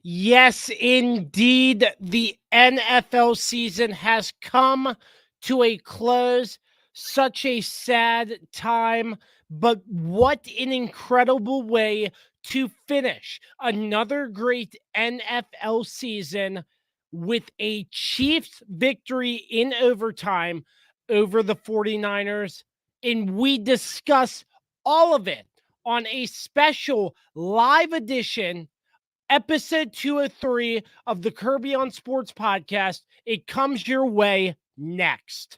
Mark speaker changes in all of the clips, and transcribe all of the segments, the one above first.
Speaker 1: Yes, indeed. The NFL season has come to a close. Such a sad time, but what an incredible way to finish another great NFL season with a Chiefs victory in overtime over the 49ers. And we discuss all of it on a special live edition episode 203 of the Kirby on Sports podcast. It comes your way next.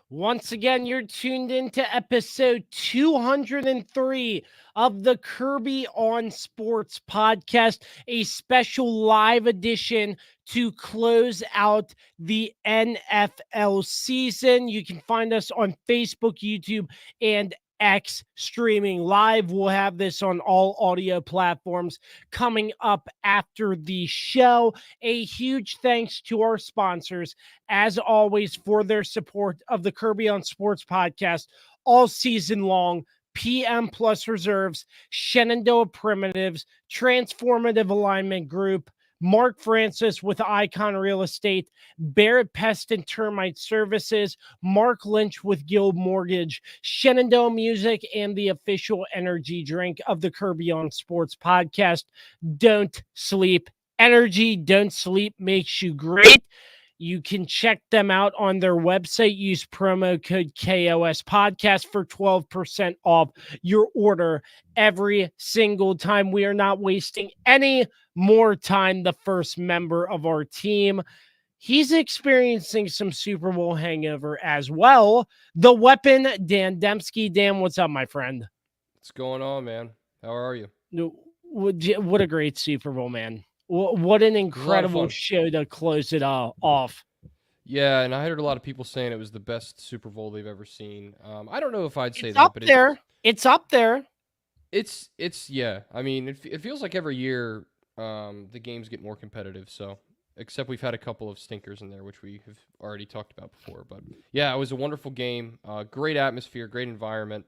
Speaker 1: Once again, you're tuned into episode 203 of the Kirby on Sports podcast, a special live edition to close out the NFL season. You can find us on Facebook, YouTube, and X streaming live. We'll have this on all audio platforms coming up after the show. A huge thanks to our sponsors, as always, for their support of the Kirby on Sports podcast all season long. PM Plus Reserves, Shenandoah Primitives, Transformative Alignment Group, Mark Francis with Icon Real Estate, Barrett Pest and Termite Services, Mark Lynch with Guild Mortgage, Shenandoah Music, and the official energy drink of the Kirby on Sports podcast. Don't sleep. Energy, don't sleep, makes you great. You can check them out on their website. Use promo code KOS podcast for 12% off your order every single time. We are not wasting any more time. The first member of our team, he's experiencing some Super Bowl hangover as well. The weapon, Dan Dembski. Dan, what's up, my friend?
Speaker 2: What's going on, man? How are you?
Speaker 1: What a great Super Bowl, man. What an incredible show to close it off.
Speaker 2: Yeah, and I heard a lot of people saying it was the best Super Bowl they've ever seen. I don't know if I'd say that, but
Speaker 1: it's up there.
Speaker 2: It's yeah. I mean, it feels like every year the games get more competitive. So, except we've had a couple of stinkers in there, which we have already talked about before. But yeah, it was a wonderful game. Great atmosphere, great environment,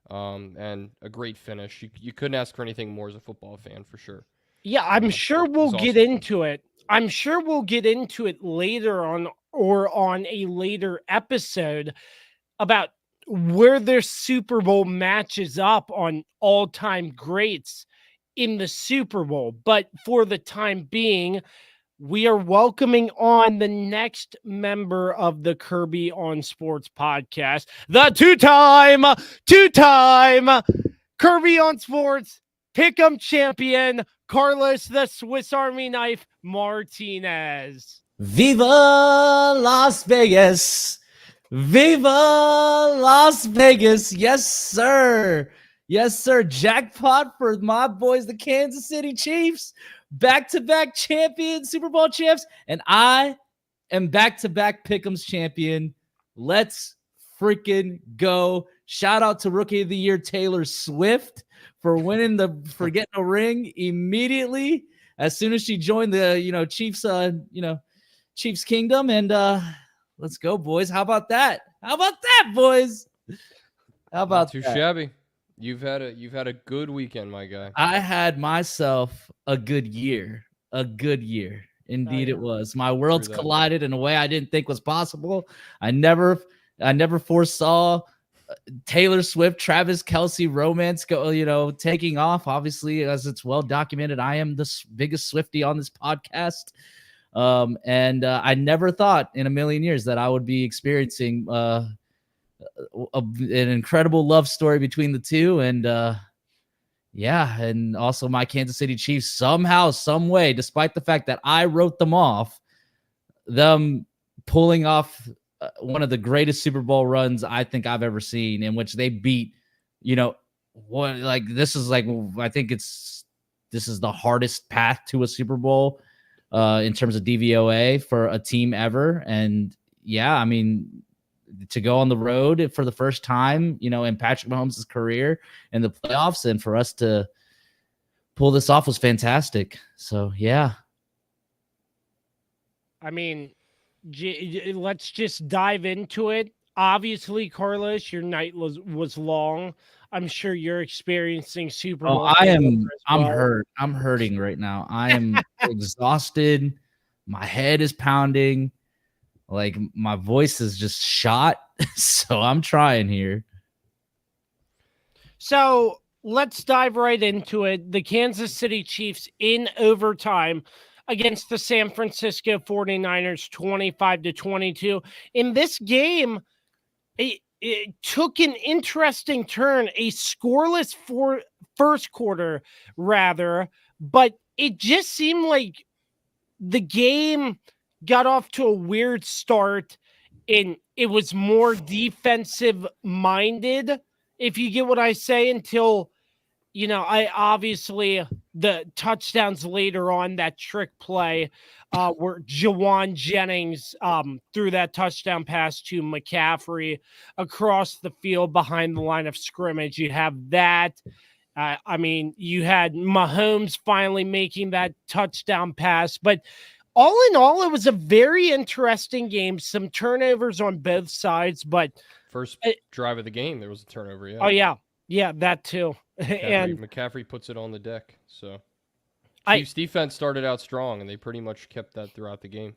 Speaker 2: and a great finish. You couldn't ask for anything more as a football fan, for sure.
Speaker 1: Yeah, I'm sure we'll get into it. I'm sure we'll get into it later on or on a later episode about where their Super Bowl matches up on all-time greats in the Super Bowl. But for the time being, we are welcoming on the next member of the Kirby on Sports podcast, the two-time Kirby on Sports Pick'em champion, Carlos the Swiss Army Knife Martinez.
Speaker 3: Viva Las Vegas! Viva Las Vegas! Yes, sir. Yes, sir. Jackpot for my boys, the Kansas City Chiefs. Back-to-back champions, Super Bowl champs. And I am back-to-back Pick'ems champion. Let's freaking go. Shout out to Rookie of the Year Taylor Swift for getting a ring immediately as soon as she joined the Chiefs Kingdom. And let's go, boys. How about that? Boys? How about
Speaker 2: Not too shabby. You've had a good weekend, my guy.
Speaker 3: I had myself a good year. Indeed, it was. My worlds collided in a way I didn't think was possible. I never foresaw Taylor Swift, Travis Kelce romance taking off. Obviously, as it's well documented, I am the biggest Swiftie on this podcast. And I never thought in a million years that I would be experiencing an incredible love story between the two. And yeah, and also my Kansas City Chiefs somehow, some way, despite the fact that I wrote them off, them pulling off one of the greatest Super Bowl runs I think I've ever seen, in which they beat, what, like, this is like, I think this is the hardest path to a Super Bowl in terms of DVOA for a team ever. And yeah, I mean, to go on the road for the first time, in Patrick Mahomes' career in the playoffs, and for us to pull this off was fantastic. So yeah.
Speaker 1: I mean, let's just dive into it. Obviously, Carlos, your night was long. I'm sure you're experiencing Super Bowl.
Speaker 3: I'm hurt. I'm hurting right now. I am exhausted. My head is pounding. Like, my voice is just shot. So I'm trying here.
Speaker 1: So let's dive right into it. The Kansas City Chiefs in overtime against the San Francisco 49ers, 25-22. In this game, it took an interesting turn, a scoreless first quarter, rather, but it just seemed like the game got off to a weird start, and it was more defensive minded, if you get what I say, until, I obviously the touchdowns later on, that trick play where Jawan Jennings threw that touchdown pass to McCaffrey across the field behind the line of scrimmage. You have that. I mean, you had Mahomes finally making that touchdown pass. But all in all, it was a very interesting game. Some turnovers on both sides. But
Speaker 2: first drive of the game, there was a turnover. Yeah.
Speaker 1: Oh, yeah. Yeah, that too.
Speaker 2: McCaffrey puts it on the deck. So Chiefs defense started out strong, and they pretty much kept that throughout the game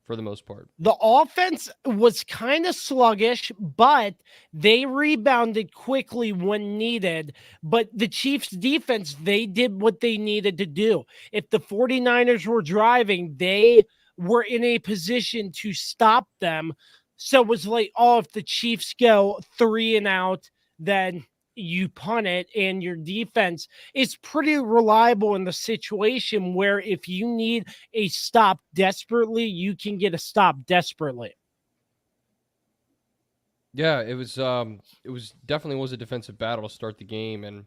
Speaker 2: for the most part.
Speaker 1: The offense was kind of sluggish, but they rebounded quickly when needed. But the Chiefs defense, they did what they needed to do. If the 49ers were driving, they were in a position to stop them. So it was like, if the Chiefs go 3 and out, then you punt it, and your defense is pretty reliable in the situation where if you need a stop desperately, you can get a stop desperately.
Speaker 2: Yeah, it was definitely was a defensive battle to start the game, and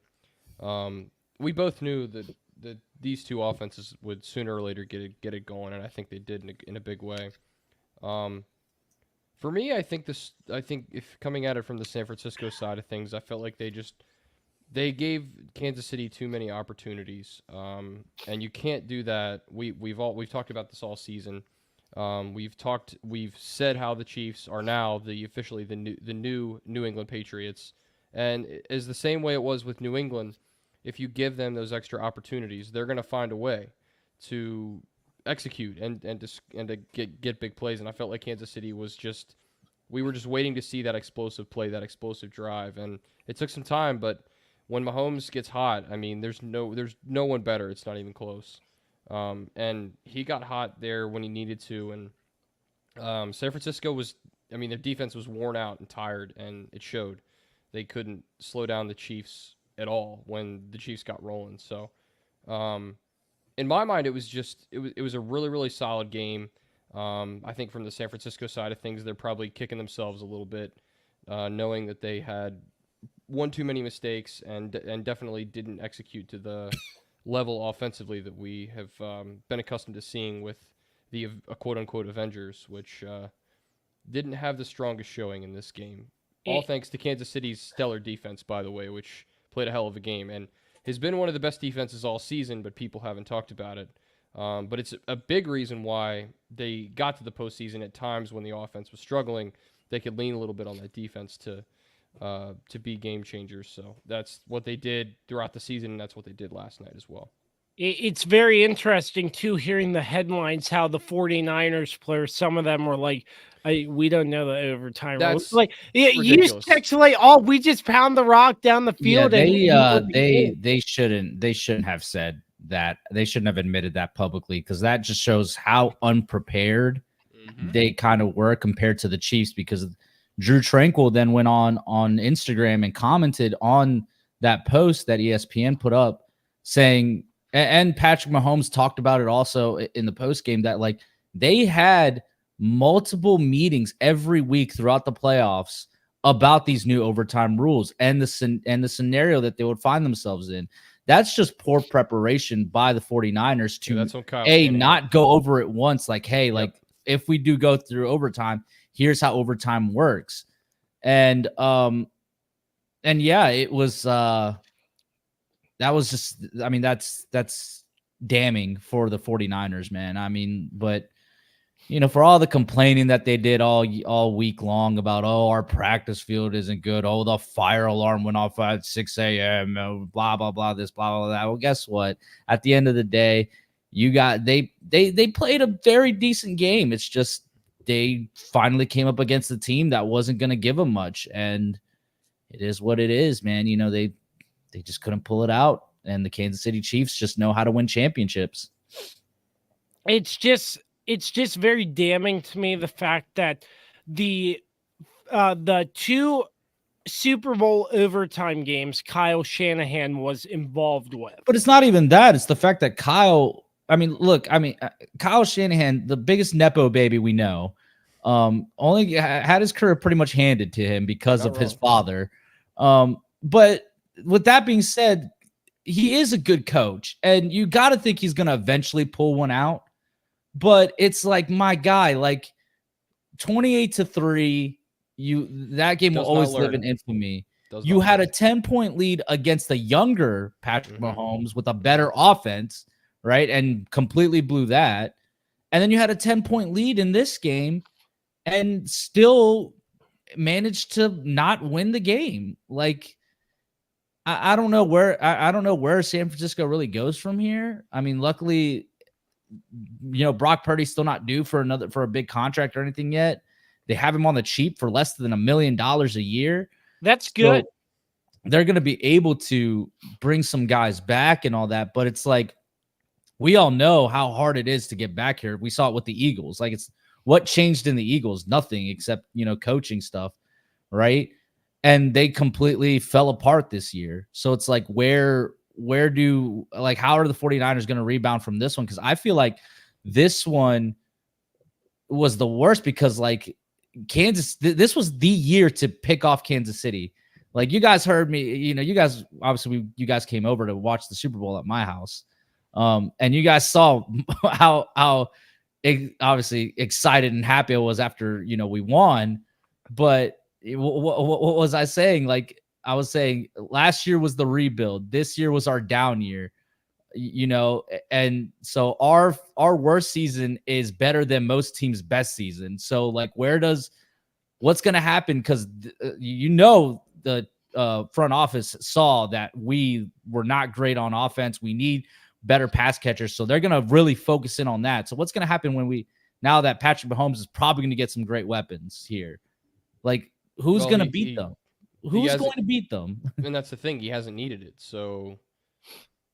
Speaker 2: we both knew that these two offenses would sooner or later get it going, and I think they did in a big way. For me, I think if coming at it from the San Francisco side of things, I felt like they gave Kansas City too many opportunities, and you can't do that. We've talked about this all season. We've said how the Chiefs are now officially the new New England Patriots, and is the same way it was with New England. If you give them those extra opportunities, they're going to find a way to execute and to get big plays. And I felt like Kansas City we were just waiting to see that explosive play, that explosive drive, and it took some time. But when Mahomes gets hot, I mean, there's no one better. It's not even close. And he got hot there when he needed to. And San Francisco their defense was worn out and tired, and it showed. They couldn't slow down the Chiefs at all when the Chiefs got rolling. So, in my mind, it was a really, really solid game. I think from the San Francisco side of things, they're probably kicking themselves a little bit, knowing that they had one too many mistakes and definitely didn't execute to the level offensively that we have been accustomed to seeing with the quote-unquote Avengers, which didn't have the strongest showing in this game. All thanks to Kansas City's stellar defense, by the way, which played a hell of a game and has been one of the best defenses all season, but people haven't talked about it. But it's a big reason why they got to the postseason at times when the offense was struggling. They could lean a little bit on that defense to be game changers. So that's what they did throughout the season, and that's what they did last night as well.
Speaker 1: It's very interesting, too, hearing the headlines, how the 49ers players, some of them were like, we don't know the overtime.
Speaker 2: That's
Speaker 1: like,
Speaker 2: ridiculous.
Speaker 1: You text like, we just pound the rock down the field.
Speaker 3: Yeah, they shouldn't have said that. They shouldn't have admitted that publicly, because that just shows how unprepared they kind of were compared to the Chiefs, because Drew Tranquil then went on Instagram and commented on that post that ESPN put up, saying, and Patrick Mahomes talked about it also in the post game, that like they had multiple meetings every week throughout the playoffs about these new overtime rules and the scenario that they would find themselves in. That's just poor preparation by the 49ers to not go over it once. Like, hey, like if we do go through overtime, here's how overtime works. And yeah, it was that was just, I mean, that's damning for the 49ers, man. I mean, but you know, for all the complaining that they did all week long about, oh, our practice field isn't good, oh, the fire alarm went off at 6 a.m., blah blah blah, this blah blah that. Well, guess what? At the end of the day, they played a very decent game. It's just they finally came up against a team that wasn't going to give them much, and it is what it is, man. You know, they just couldn't pull it out, and the Kansas City Chiefs just know how to win championships.
Speaker 1: It's just very damning to me, the fact that the two Super Bowl overtime games Kyle Shanahan was involved with.
Speaker 3: But it's not even that. It's the fact that Kyle Shanahan, the biggest Nepo baby we know, only had his career pretty much handed to him because of his father. But with that being said, he is a good coach, and you got to think he's going to eventually pull one out. But it's like, my guy, like 28-3, that game will always live in infamy. You had a 10-point lead against the younger Patrick Mahomes with a better offense, right? And completely blew that. And then you had a 10-point lead in this game and still managed to not win the game. Like, I don't know where San Francisco really goes from here. I mean, luckily, you know, Brock Purdy's still not due for a big contract or anything yet. They have him on the cheap for less than $1 million a year.
Speaker 1: That's good.
Speaker 3: So they're going to be able to bring some guys back and all that. But it's like, we all know how hard it is to get back here. We saw it with the Eagles. Like, it's what changed in the Eagles? Nothing except, you know, coaching stuff, right? And they completely fell apart this year. So it's like, how are the 49ers going to rebound from this one? Because I feel like this one was the worst, because like this was the year to pick off Kansas City. Like, you guys heard me, you know, you guys came over to watch the Super Bowl at my house. And you guys saw how obviously excited and happy I was after, you know, we won. But what was I saying? Like, I was saying last year was the rebuild. This year was our down year, you know, and so our worst season is better than most teams' best season. So like, what's going to happen? Because, you know, the front office saw that we were not great on offense. We need better pass catchers. So they're going to really focus in on that. So what's going to happen now that Patrick Mahomes is probably going to get some great weapons here? Like, who's going to beat them? Who's going to beat them?
Speaker 2: And that's the thing. He hasn't needed it. So,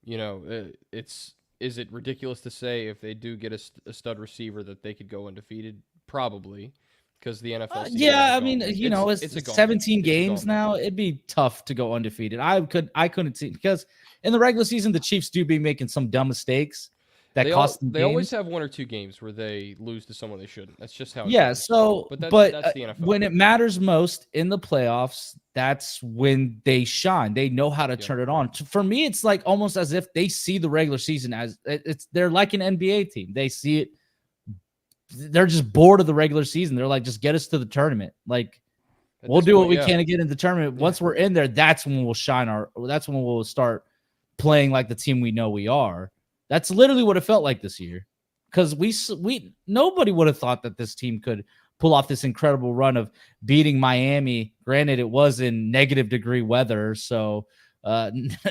Speaker 2: you know, is it ridiculous to say if they do get a stud receiver that they could go undefeated? Probably, because the NFL.
Speaker 3: Yeah, I mean, you know, it's 17 games now. It'd be tough to go undefeated. I couldn't see, because in the regular season, the Chiefs do be making some dumb mistakes that cost them games.
Speaker 2: They always have one or two games where they lose to someone they shouldn't. That's just how it
Speaker 3: goes. So, but that's the NFL. When it matters most in the playoffs, that's when they shine. They know how to turn it on. For me, it's like almost as if they see the regular season as they're like an NBA team. They see it. They're just bored of the regular season. They're like, just get us to the tournament. Like, we'll do what we can to get in the tournament. Once we're in there, that's when we'll shine that's when we'll start playing like the team we know we are. That's literally what it felt like this year, because nobody would have thought that this team could pull off this incredible run of beating Miami. Granted, it was in negative degree weather, so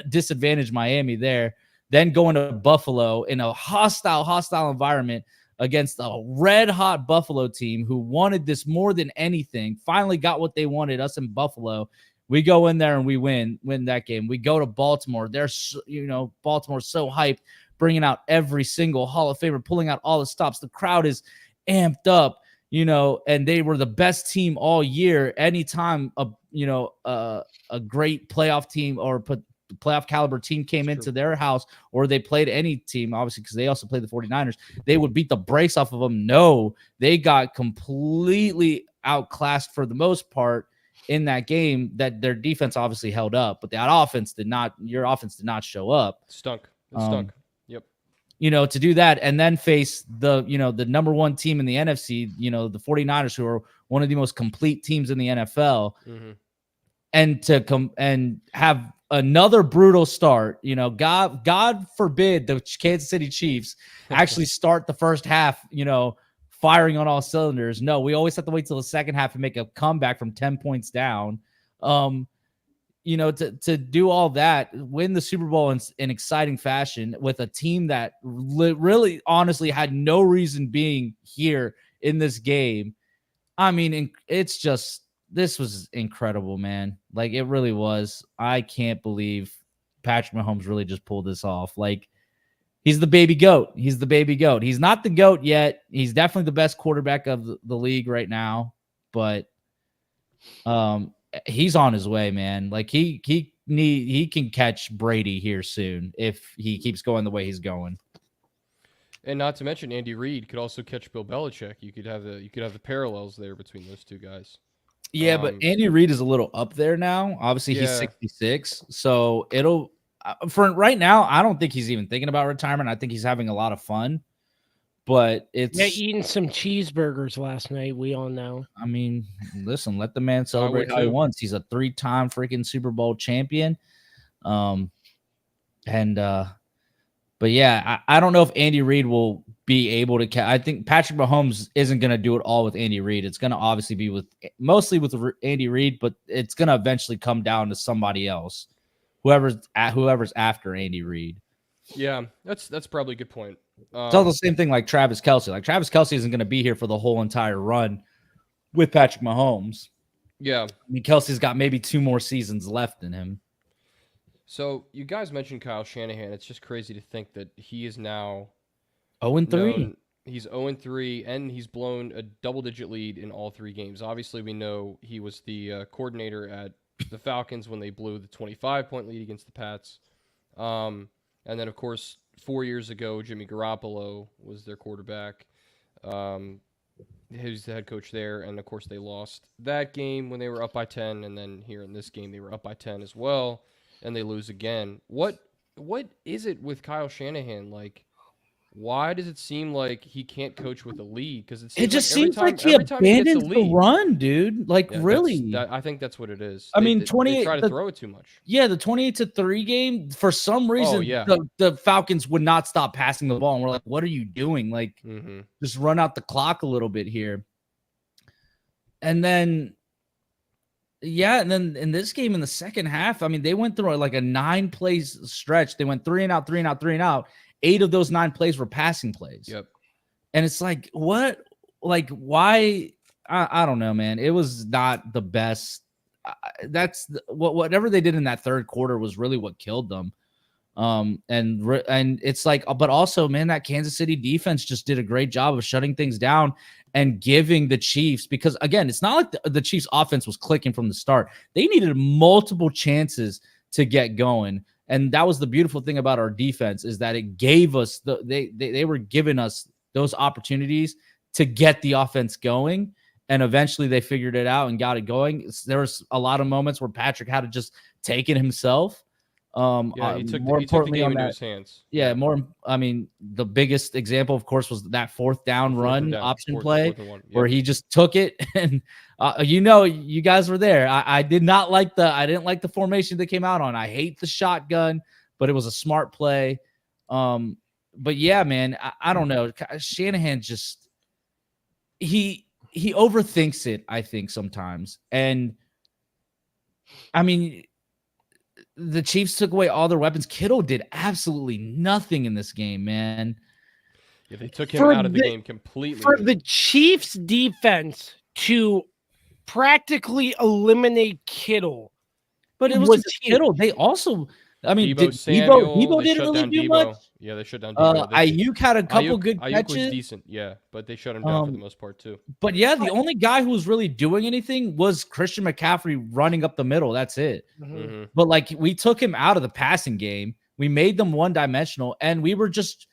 Speaker 3: disadvantage Miami there. Then going to Buffalo in a hostile environment against a red-hot Buffalo team who wanted this more than anything, finally got what they wanted, us in Buffalo. We go in there and we win that game. We go to Baltimore. Baltimore's so hyped. bringing out every single Hall of Famer, pulling out all the stops. The crowd is amped up, and they were the best team all year. Anytime a great playoff team or playoff caliber team came into their house, or they played any team, obviously, because they also played the 49ers, they would beat the brakes off of them. No, they got completely outclassed for the most part in that game. That their defense obviously held up, but that offense did not. Your offense did not show up.
Speaker 2: Stunk. It stunk. Yep.
Speaker 3: To do that and then face the number one team in the NFC, the 49ers, who are one of the most complete teams in the NFL, and to come and have another brutal start. God forbid the Kansas City Chiefs actually start the first half, firing on all cylinders. No, we always have to wait till the second half and make a comeback from 10 points down. To do all that, win the Super Bowl in exciting fashion with a team that really honestly had no reason being here in this game. I mean, this was incredible, man. Like, it really was. I can't believe Patrick Mahomes really just pulled this off. Like, he's the baby goat. He's the baby goat. He's not the goat yet. He's definitely the best quarterback of the league right now, but he's on his way, man. Like, he can catch Brady here soon if he keeps going the way he's going.
Speaker 2: And not to mention, Andy Reid could also catch Bill Belichick. You could have the parallels there between those two guys.
Speaker 3: Yeah, but Andy Reid is a little up there now. Obviously, he's 66, so it'll for right now. I don't think he's even thinking about retirement. I think he's having a lot of fun. But it's
Speaker 1: eating some cheeseburgers last night. We all know.
Speaker 3: I mean, listen, let the man celebrate how he wants. He's a 3-time freaking Super Bowl champion. But yeah, I don't know if Andy Reid will be able to. I think Patrick Mahomes isn't going to do it all with Andy Reid. It's going to obviously be mostly with Andy Reid, but it's going to eventually come down to somebody else, whoever's after Andy Reid.
Speaker 2: Yeah, that's probably a good point.
Speaker 3: It's all the same thing like Travis Kelce. Like, Travis Kelce isn't going to be here for the whole entire run with Patrick Mahomes.
Speaker 2: Yeah.
Speaker 3: I mean, Kelce's got maybe 2 more seasons left in him.
Speaker 2: So you guys mentioned Kyle Shanahan. It's just crazy to think that he is now
Speaker 3: 0-3.
Speaker 2: He's 0-3, and he's blown a double-digit lead in all 3 games. Obviously, we know he was the coordinator at the Falcons when they blew the 25-point lead against the Pats. And then, of course, 4 years ago, Jimmy Garoppolo was their quarterback. He was the head coach there, and, of course, they lost that game when they were up by 10, and then here in this game they were up by 10 as well, and they lose again. What is it with Kyle Shanahan? Like, why does it seem like he can't coach with a lead? Because it
Speaker 3: just seems like he abandons the run, dude. Like, yeah, really?
Speaker 2: I think that's what it is.
Speaker 3: I mean,
Speaker 2: they try to throw it too much.
Speaker 3: Yeah, the 28-3 game, for some reason, the Falcons would not stop passing the ball. And we're like, what are you doing? Like, just run out the clock a little bit here. And then, and then in this game in the second half, I mean, they went through like a 9-play stretch. They went 3 and out, 3 and out, 3 and out. 8 of those 9 plays were passing plays.
Speaker 2: Yep.
Speaker 3: And it's like, what? Like, why? I don't know, man. It was not the best. Whatever they did in that third quarter was really what killed them. And it's like, but also, man, that Kansas City defense just did a great job of shutting things down and giving the Chiefs, because again, it's not like the Chiefs offense was clicking from the start. They needed multiple chances to get going. And that was the beautiful thing about our defense, is that it gave us they were giving us those opportunities to get the offense going. And eventually they figured it out and got it going. There was a lot of moments where Patrick had to just take it himself.
Speaker 2: He took the game into his hands.
Speaker 3: Yeah, I mean, the biggest example, of course, was that fourth down option play where he just took it. And you guys were there. I didn't like the formation they came out on. I hate the shotgun, but it was a smart play. But yeah, man, I don't know. Shanahan just he overthinks it, I think, sometimes. And I mean, the Chiefs took away all their weapons. Kittle did absolutely nothing in this game, man.
Speaker 2: Yeah, they took him out of the game completely.
Speaker 1: For the Chiefs defense to practically eliminate Kittle.
Speaker 3: But it was Kittle. They also, I mean, Debo didn't really do much.
Speaker 2: Yeah, they shut down Debo.
Speaker 3: Ayuk had a couple good
Speaker 2: Ayuk was
Speaker 3: catches.
Speaker 2: decent, yeah, but they shut him down for the
Speaker 3: Um,
Speaker 2: most part too.
Speaker 3: but yeah, the only guy who was really doing anything was Christian McCaffrey running up the middle. That's it.
Speaker 1: Mhm.
Speaker 2: Hmm.
Speaker 3: But like we took him out of the passing game. We made them one dimensional, and we were just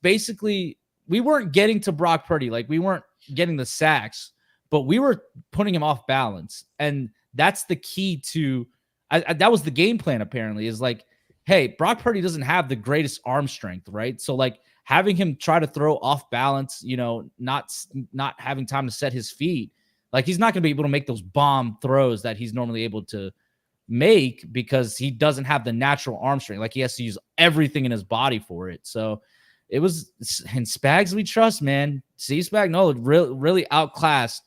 Speaker 3: basically we weren't getting to Brock Purdy. Like we weren't getting the sacks, but we were putting him off balance. And that's the key to that was the game plan apparently, is like, hey, Brock Purdy doesn't have the greatest arm strength, right? So like having him try to throw off balance, not having time to set his feet, like he's not going to be able to make those bomb throws that he's normally able to make because he doesn't have the natural arm strength. Like he has to use everything in his body for it. So it was, and Spags we trust, man. See, Spagnuolo really outclassed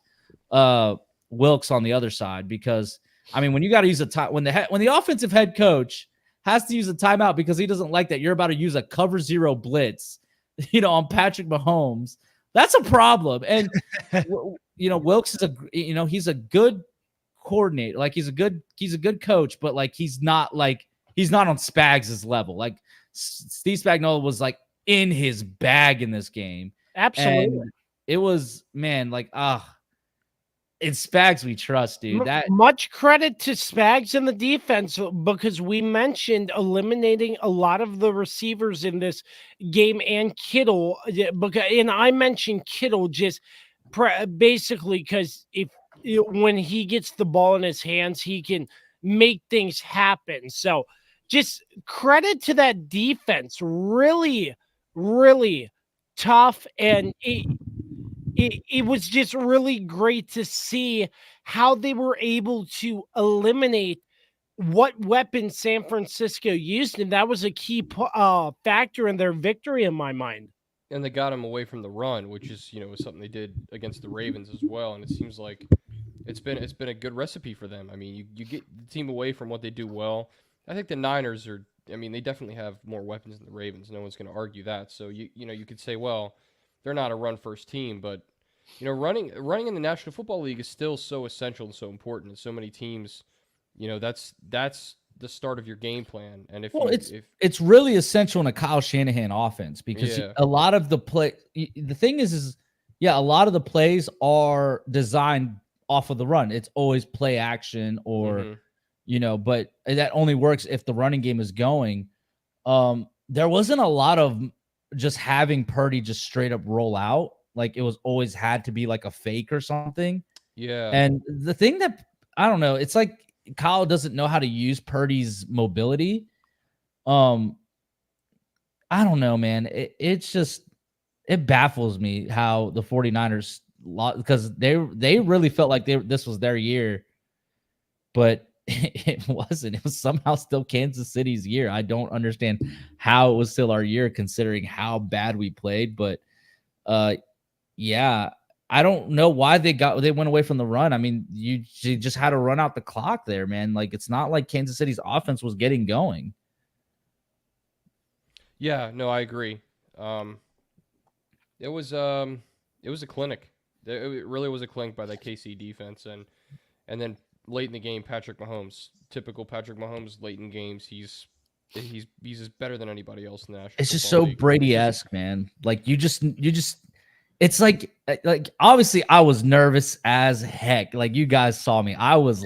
Speaker 3: Wilkes on the other side, because I mean, when you got to use a time, when the offensive head coach has to use a timeout because he doesn't like that you're about to use a cover zero blitz, on Patrick Mahomes, that's a problem. And Wilkes is he's a good coordinator. Like he's a good coach, but like he's not on Spags' level. Like Steve Spagnuolo was like in his bag in this game.
Speaker 1: Absolutely.
Speaker 3: And it was, man, like it's Spags we trust, dude. That
Speaker 1: much credit to Spags and the defense, because we mentioned eliminating a lot of the receivers in this game, and Kittle. And I mentioned Kittle just basically because when he gets the ball in his hands, he can make things happen. So just credit to that defense. Really, really tough. And it was just really great to see how they were able to eliminate what weapons San Francisco used. And that was a key factor in their victory in my mind.
Speaker 2: And they got him away from the run, which is was something they did against the Ravens as well. And it seems like it's been a good recipe for them. I mean, you get the team away from what they do well. I think the Niners are. I mean, they definitely have more weapons than the Ravens. No one's going to argue that. So you could say, well, they're not a run first team, but running in the National Football League is still so essential and so important. And so many teams, that's the start of your game plan. And if
Speaker 3: it's really essential in a Kyle Shanahan offense, because
Speaker 2: Yeah.
Speaker 3: a lot of the thing is a lot of the plays are designed off of the run. It's always play action or but that only works if the running game is going. There wasn't a lot of just having Purdy just straight up roll out. Like it was always had to be like a fake or something.
Speaker 2: Yeah.
Speaker 3: And the thing that I don't know, it's like Kyle doesn't know how to use Purdy's mobility. I don't know, man. It's just, it baffles me how the 49ers lost, because they really felt like this was their year, but it wasn't. It was somehow still Kansas City's year. I don't understand how it was still our year considering how bad we played, but yeah, I don't know why they went away from the run. I mean, you just had to run out the clock there, man. Like it's not like Kansas City's offense was getting going.
Speaker 2: Yeah, no, I agree. It was a clinic. It really was a clinic by that KC defense, and then late in the game, Patrick Mahomes, typical Patrick Mahomes, late in games, he's better than anybody else in the National
Speaker 3: It's just
Speaker 2: Football
Speaker 3: so
Speaker 2: League.
Speaker 3: Brady-esque, man. Like you just it's like obviously I was nervous as heck. Like you guys saw me. I was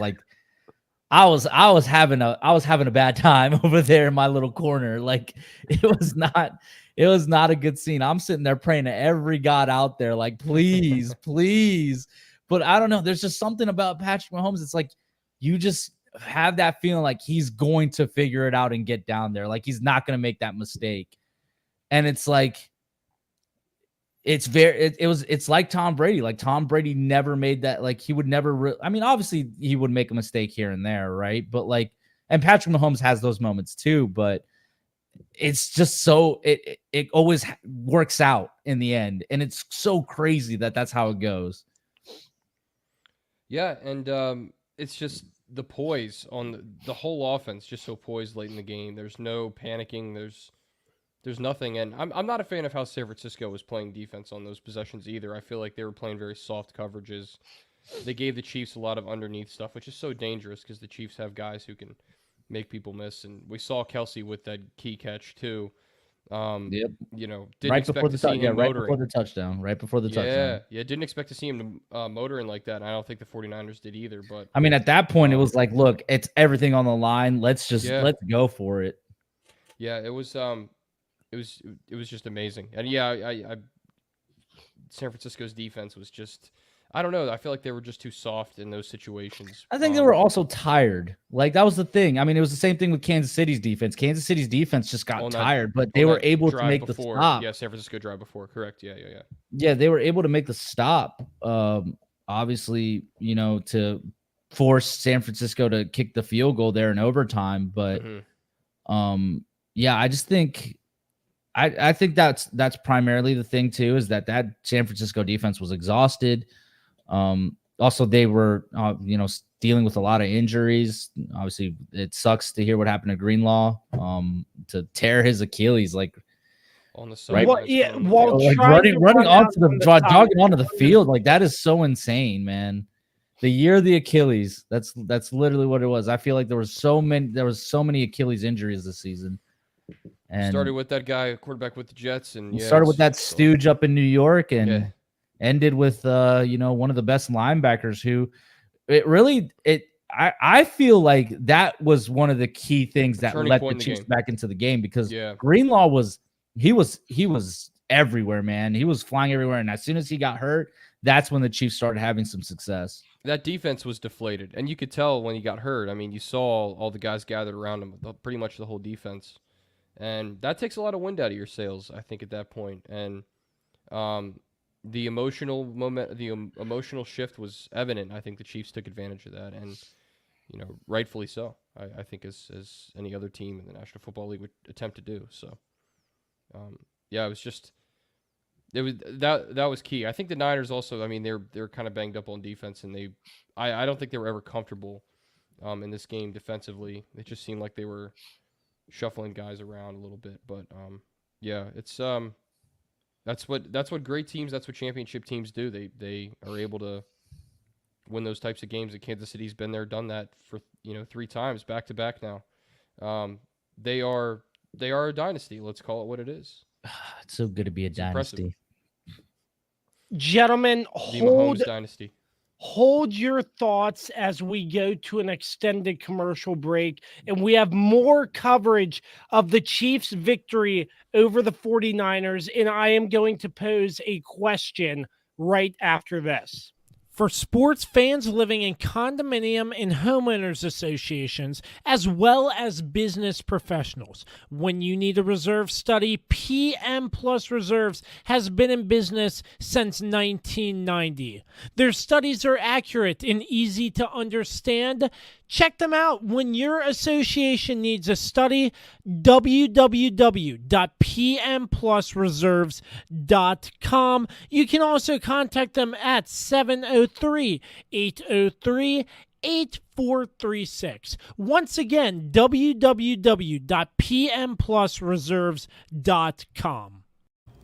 Speaker 3: having a bad time over there in my little corner. Like it was not a good scene. I'm sitting there praying to every God out there, like, please, please. But I don't know. There's just something about Patrick Mahomes. It's like you just have that feeling like he's going to figure it out and get down there. Like he's not going to make that mistake. And it's like, it's like Tom Brady. Like Tom Brady never made that. Like he would never. I mean, obviously he would make a mistake here and there, right? But like, and Patrick Mahomes has those moments too. But it's just so it always works out in the end, and it's so crazy that that's how it goes.
Speaker 2: Yeah, and it's just the poise on the whole offense, just so poised late in the game. There's no panicking. There's nothing, and I'm not a fan of how San Francisco was playing defense on those possessions either. I feel like they were playing very soft coverages. They gave the Chiefs a lot of underneath stuff, which is so dangerous because the Chiefs have guys who can make people miss, and we saw Kelsey with that key catch too.
Speaker 3: Yep.
Speaker 2: Didn't
Speaker 3: Right
Speaker 2: expect
Speaker 3: before
Speaker 2: to
Speaker 3: the
Speaker 2: see him
Speaker 3: right
Speaker 2: motoring.
Speaker 3: before the touchdown. Right before the touchdown.
Speaker 2: Yeah, didn't expect to see him motoring like that. And I don't think the 49ers did either. But
Speaker 3: I mean, at that point, it was like, look, it's everything on the line. Let's
Speaker 2: Yeah.
Speaker 3: go for it.
Speaker 2: yeah, it was just amazing. And yeah, I San Francisco's defense was just, I don't know. I feel like they were just too soft in those situations.
Speaker 3: I think they were also tired. Like, that was the thing. I mean, it was the same thing with Kansas City's defense. Kansas City's defense just got tired, but they were able to make the stop.
Speaker 2: Yeah, San Francisco drive before. Correct. Yeah.
Speaker 3: Yeah, they were able to make the stop. Obviously, to force San Francisco to kick the field goal there in overtime. But yeah, I just think I think that's primarily the thing too, is that San Francisco defense was exhausted. Also, they were dealing with a lot of injuries. Obviously, it sucks to hear what happened to Greenlaw to tear his Achilles, like
Speaker 2: on the side.
Speaker 3: Right? While running onto jogging onto the field, like that is so insane, man. The year of the Achilles, that's literally what it was. I feel like there was so many Achilles injuries this season. And
Speaker 2: started with that guy, quarterback with the Jets, and
Speaker 3: started with that stooge up in New York, and ended with one of the best linebackers who I feel like that was one of the key things that let the Chiefs back into the game, because Greenlaw was everywhere, man. He was flying everywhere, and as soon as he got hurt, that's when the Chiefs started having some success.
Speaker 2: That defense was deflated, and you could tell when he got hurt. I mean, you saw all the guys gathered around him, pretty much the whole defense. And that takes a lot of wind out of your sails, I think, at that point. And the emotional shift was evident. I think the Chiefs took advantage of that, and rightfully so. I think as any other team in the National Football League would attempt to do. So, yeah, that was key. I think the Niners also. I mean, they're kind of banged up on defense, and I don't think they were ever comfortable in this game defensively. It just seemed like they were shuffling guys around a little bit, but yeah, it's that's what great teams, that's what championship teams do. They are able to win those types of games. And Kansas City's been there, done that for 3 times back to back now. They are a dynasty. Let's call it what it is.
Speaker 3: It's so good to be a dynasty.
Speaker 2: Impressive.
Speaker 1: Gentlemen,
Speaker 2: Mahomes dynasty.
Speaker 1: Hold your thoughts as we go to an extended commercial break, and we have more coverage of the Chiefs' victory over the 49ers, and I am going to pose a question right after this. For sports fans living in condominium and homeowners associations, as well as business professionals, when you need a reserve study, PM Plus Reserves has been in business since 1990. Their studies are accurate and easy to understand. Check them out when your association needs a study. www.pmplusreserves.com. You can also contact them at 703-803-8436. Once again, www.pmplusreserves.com.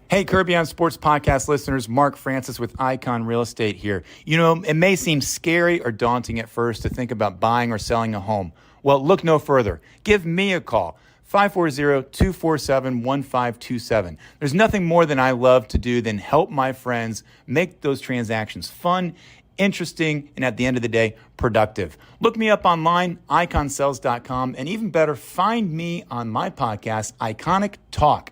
Speaker 4: Hey, Kirby on Sports Podcast listeners, Mark Francis with Icon Real Estate here. It may seem scary or daunting at first to think about buying or selling a home. Well, look no further. Give me a call, 540-247-1527. There's nothing more than I love to do than help my friends make those transactions fun, interesting, and at the end of the day, productive. Look me up online, iconsells.com, and even better, find me on my podcast, Iconic Talk,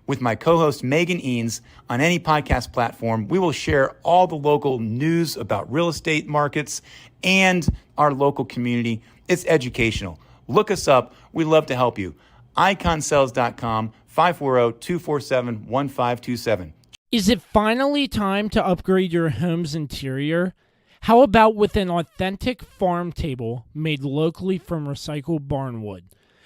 Speaker 4: with my co-host Megan Eanes. On any podcast platform, we will share all the local news about real estate markets and our local community. It's educational. Look us up. We'd love to help you. iconsells.com, 540-247-1527.
Speaker 1: Is it finally time to upgrade your home's interior? How about with an authentic farm table made locally from recycled barnwood?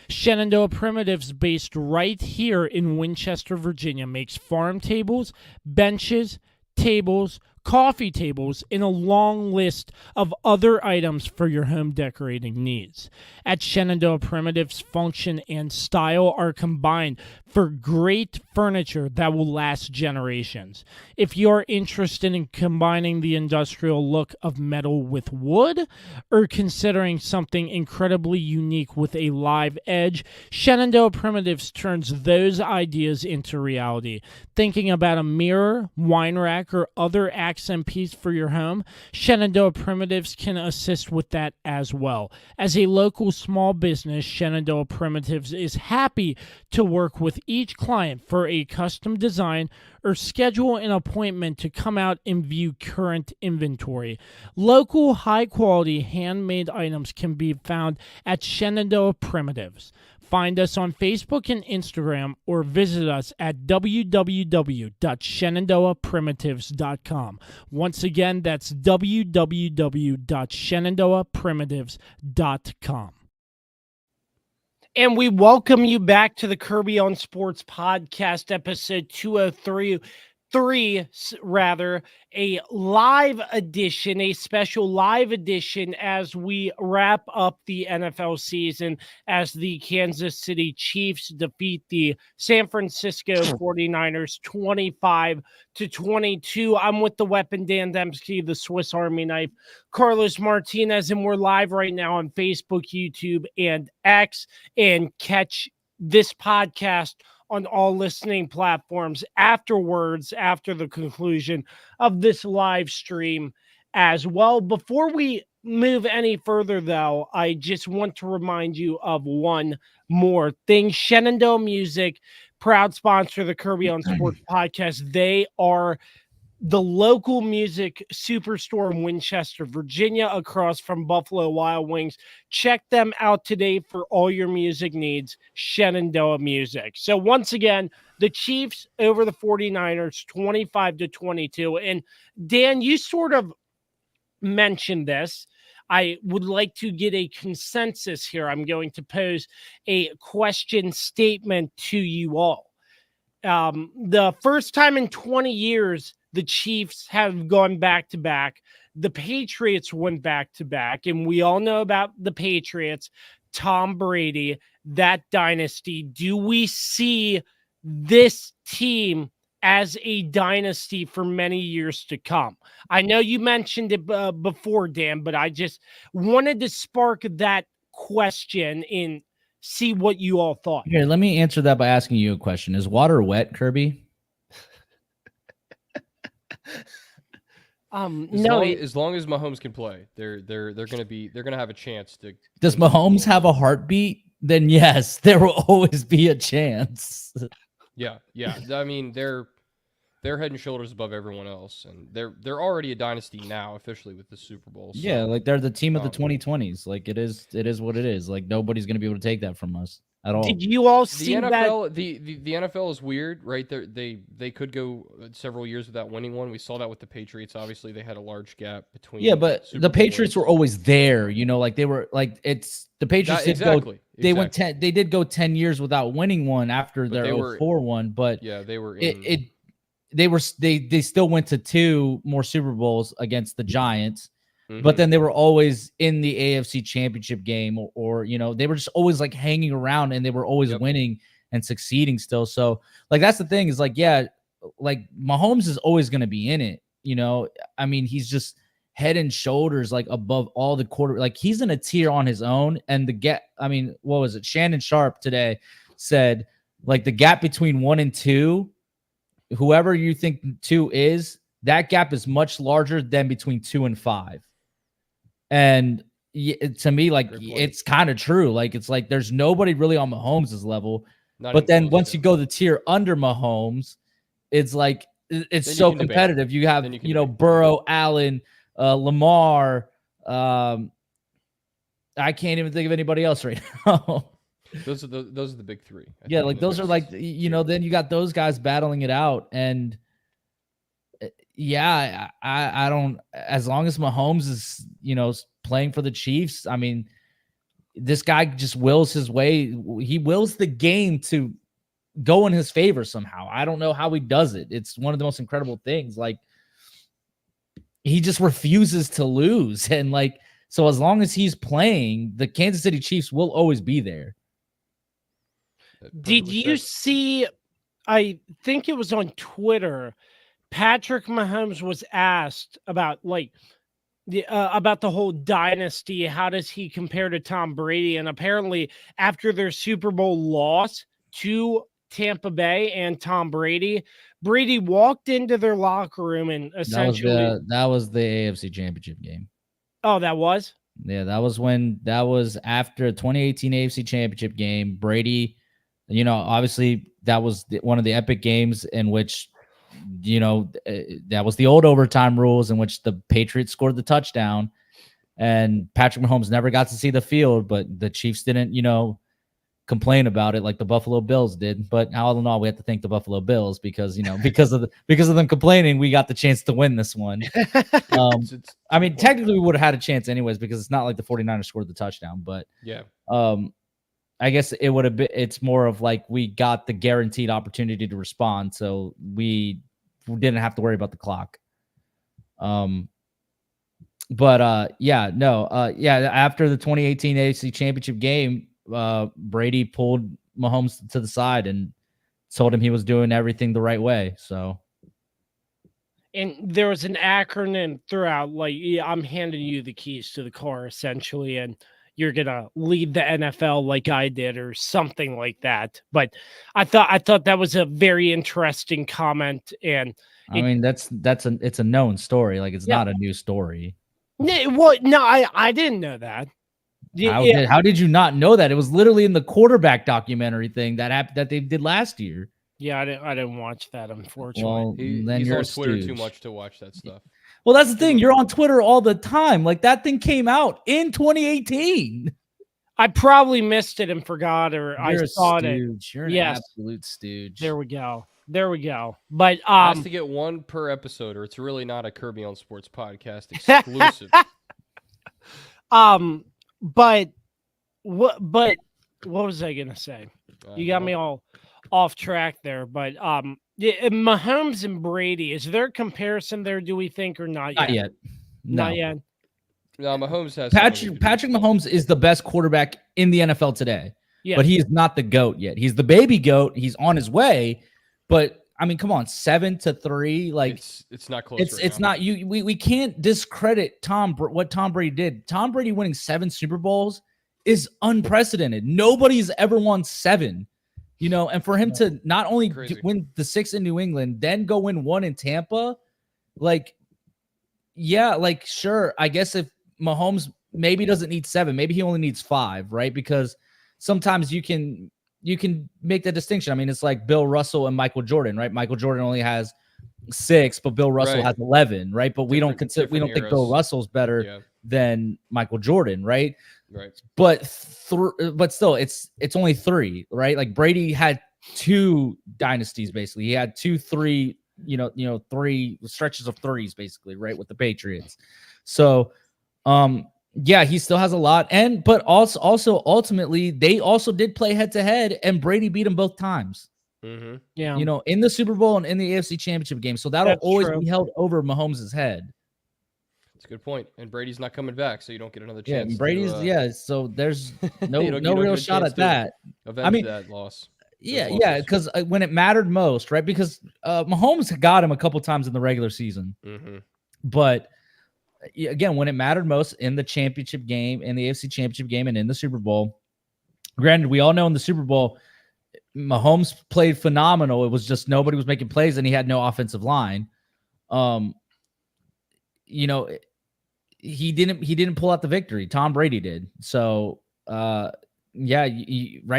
Speaker 1: Shenandoah Primitives, based right here in Winchester, Virginia, makes farm tables, benches, tables, coffee tables, and a long list of other items for your home decorating needs. At Shenandoah Primitives, function and style are combined for great furniture that will last generations. If you're interested in combining the industrial look of metal with wood, or considering something incredibly unique with a live edge, Shenandoah Primitives turns those ideas into reality. Thinking about a mirror, wine rack, or other accent piece for your home, Shenandoah Primitives can assist with that as well. As a local small business, Shenandoah Primitives is happy to work with each client for a custom design or schedule an appointment to come out and view current inventory. Local, high-quality, handmade items can be found at Shenandoah Primitives. Find us on Facebook and Instagram or visit us at www.shenandoahprimitives.com. Once again, that's www.shenandoahprimitives.com. And we welcome you back to the Kirby on Sports podcast, episode 203. A live edition, a special live edition as we wrap up the NFL season as the Kansas City Chiefs defeat the San Francisco 49ers 25-22. I'm with the weapon, Dan Dembski, the Swiss Army knife, Carlos Martinez, and we're live right now on Facebook, YouTube, and X, and catch this podcast on all listening platforms afterwards, after the conclusion of this live stream as well. Before we move any further, though, I just want to remind you of one more thing. Shenandoah Music, proud sponsor of the Kirby on Sports podcast. They are the local music superstore in Winchester, Virginia, across from Buffalo Wild Wings. Check them out today for all your music needs, Shenandoah Music. So once again, the Chiefs over the 49ers, 25-22. And Dan, you sort of mentioned this. I would like to get a consensus here. I'm going to pose a question statement to you all. The first time in 20 years, the Chiefs have gone back-to-back. The Patriots went back-to-back, and we all know about the Patriots, Tom Brady, that dynasty. Do we see this team as a dynasty for many years to come? I know you mentioned it before, Dan, but I just wanted to spark that question and see what you all thought.
Speaker 3: Here, let me answer that by asking you a question. Is water wet, Kirby?
Speaker 2: As long as Mahomes can play, they're gonna have a chance to.
Speaker 3: Does Mahomes have a heartbeat? Then yes, there will always be a chance.
Speaker 2: Yeah. I mean, they're head and shoulders above everyone else, and they're already a dynasty now, officially, with the Super Bowl. So,
Speaker 3: yeah, like they're the team of the 2020s. Like it is what it is. Like nobody's gonna be able to take that from us at all.
Speaker 1: Did you all see
Speaker 2: the NFL,
Speaker 1: that?
Speaker 2: The NFL is weird, right? They could go several years without winning one. We saw that with the Patriots. Obviously, they had a large gap between.
Speaker 3: Yeah, but
Speaker 2: Super
Speaker 3: the
Speaker 2: Bowl
Speaker 3: Patriots
Speaker 2: wins.
Speaker 3: were always there. You know, like they were like it's the Patriots did go. They went 10. They did go 10 years without winning one after their 04 one, but
Speaker 2: yeah, they were in.
Speaker 3: They still went to 2 more Super Bowls against the Giants, but then they were always in the AFC Championship game, or you know, they were just always like hanging around, and they were always winning and succeeding still. So like that's the thing is like, yeah, like Mahomes is always going to be in it. You know, I mean, he's just head and shoulders like above all the quarter. Like he's in a tier on his own. And I mean, what was it? Shannon Sharp today said like the gap between 1 and 2. Whoever you think 2 is, that gap is much larger than between 2 and 5. And to me, like, it's kind of true. Like, it's like there's nobody really on Mahomes' level. But then once you go the tier under Mahomes, it's like it's so competitive. You have, you know, Burrow, Allen, Lamar. I can't even think of anybody else right now.
Speaker 2: Those are the big 3.
Speaker 3: Yeah, like those are like, you know, then you got those guys battling it out. And yeah, I don't, as long as Mahomes is, you know, playing for the Chiefs, I mean, this guy just wills his way. He wills the game to go in his favor somehow. I don't know how he does it. It's one of the most incredible things. Like, he just refuses to lose. And like, so as long as he's playing, the Kansas City Chiefs will always be there.
Speaker 1: Did
Speaker 2: Perfectly
Speaker 1: you
Speaker 2: said.
Speaker 1: see? I think it was on Twitter. Patrick Mahomes was asked about about the whole dynasty. How does he compare to Tom Brady? And apparently, after their Super Bowl loss to Tampa Bay and Tom Brady, Brady walked into their locker room and essentially,
Speaker 3: That was the AFC Championship game.
Speaker 1: oh, that was.
Speaker 3: Yeah, that was after 2018 AFC Championship game. Brady, obviously that was one of the epic games in which, that was the old overtime rules in which the Patriots scored the touchdown, and Patrick Mahomes never got to see the field, but the Chiefs didn't, complain about it like the Buffalo Bills did. But all in all, we have to thank the Buffalo Bills because because of them complaining, we got the chance to win this one. I mean, technically we would have had a chance anyways because it's not like the 49ers scored the touchdown, but
Speaker 2: Yeah.
Speaker 3: I guess it would have been. It's more of like we got the guaranteed opportunity to respond, so we didn't have to worry about the clock. After the 2018 AFC Championship game, Brady pulled Mahomes to the side and told him he was doing everything the right way. So,
Speaker 1: And there was an acronym throughout, like, I'm handing you the keys to the car, essentially, and you're gonna lead the NFL like I did, or something like that. But I thought that was a very interesting comment, and
Speaker 3: I mean, it's a known story. Like, it's not a new story.
Speaker 1: No, I didn't know that.
Speaker 3: How did you not know that? It was literally in the quarterback documentary thing that they did last year.
Speaker 1: Yeah, I didn't watch that, unfortunately.
Speaker 3: Well, then
Speaker 2: he's
Speaker 3: you're
Speaker 2: on Twitter too
Speaker 3: stooge.
Speaker 2: much to watch that stuff.
Speaker 3: Well, that's the thing. You're on Twitter all the time. Like, that thing came out in 2018.
Speaker 1: I probably missed it and forgot, or
Speaker 3: You're
Speaker 1: I saw it.
Speaker 3: You're an absolute stooge.
Speaker 1: There we go. But
Speaker 2: Has to get one per episode, or it's really not a Kirby on Sports podcast exclusive.
Speaker 1: But what was I gonna say? You got me all off track there. But Mahomes and Brady, is there a comparison there? Do we think, or not yet?
Speaker 3: Not yet. No.
Speaker 1: Not yet.
Speaker 2: No, Mahomes has
Speaker 3: Patrick Mahomes is the best quarterback in the NFL today.
Speaker 1: Yeah.
Speaker 3: But he is not the GOAT yet. He's the baby GOAT. He's on his way. But I mean, come on, 7-3. Like,
Speaker 2: it's not close.
Speaker 3: It's not you. We can't discredit what Tom Brady did. Tom Brady winning 7 Super Bowls is unprecedented. Nobody's ever won 7. And for him to not only win the 6 in New England, then go win 1 in Tampa, sure. I guess if Mahomes maybe doesn't need 7, maybe he only needs 5, right? Because sometimes you can make the distinction. I mean, it's like Bill Russell and Michael Jordan, right? Michael Jordan only has 6, but Bill Russell has 11, right? But we don't think Bill Russell's better than Michael Jordan, right?
Speaker 2: Right.
Speaker 3: But still, it's only 3, right? Like, Brady had 2 dynasties basically. He had 3 stretches of 3s basically, right, with the Patriots. So, he still has a lot, but also ultimately they also did play head to head, and Brady beat him both times.
Speaker 2: Mm-hmm.
Speaker 1: Yeah,
Speaker 3: in the Super Bowl and in the AFC Championship game. So that'll always be held over Mahomes' head.
Speaker 2: That's a good point. And Brady's not coming back, so you don't get another chance.
Speaker 3: Yeah, and Brady's so there's no real shot at that.
Speaker 2: Avenge that loss.
Speaker 3: Yeah, because when it mattered most, right? Because Mahomes got him a couple times in the regular season, but again, when it mattered most in the championship game, in the AFC Championship game, and in the Super Bowl. Granted, we all know in the Super Bowl, Mahomes played phenomenal. It was just nobody was making plays, and he had no offensive line. He didn't pull out the victory. Tom Brady did. So, right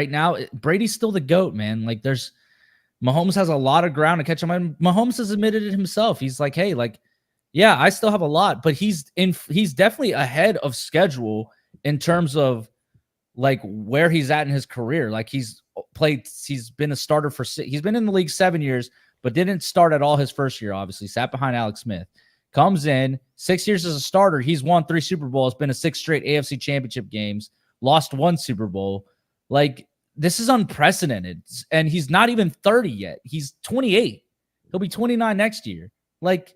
Speaker 3: now, Brady's still the GOAT, man. Like, Mahomes has a lot of ground to catch him. And Mahomes has admitted it himself. He's like, hey, I still have a lot, but he's definitely ahead of schedule in terms of like where he's at in his career. Like, he's been a starter he's been in the league 7 years, but didn't start at all his first year, obviously. Sat behind Alex Smith. Comes in 6 years as a starter. He's won 3 Super Bowls, been to 6 straight AFC Championship games, lost 1 Super Bowl. Like, this is unprecedented. And he's not even 30 yet. He's 28. He'll be 29 next year. Like,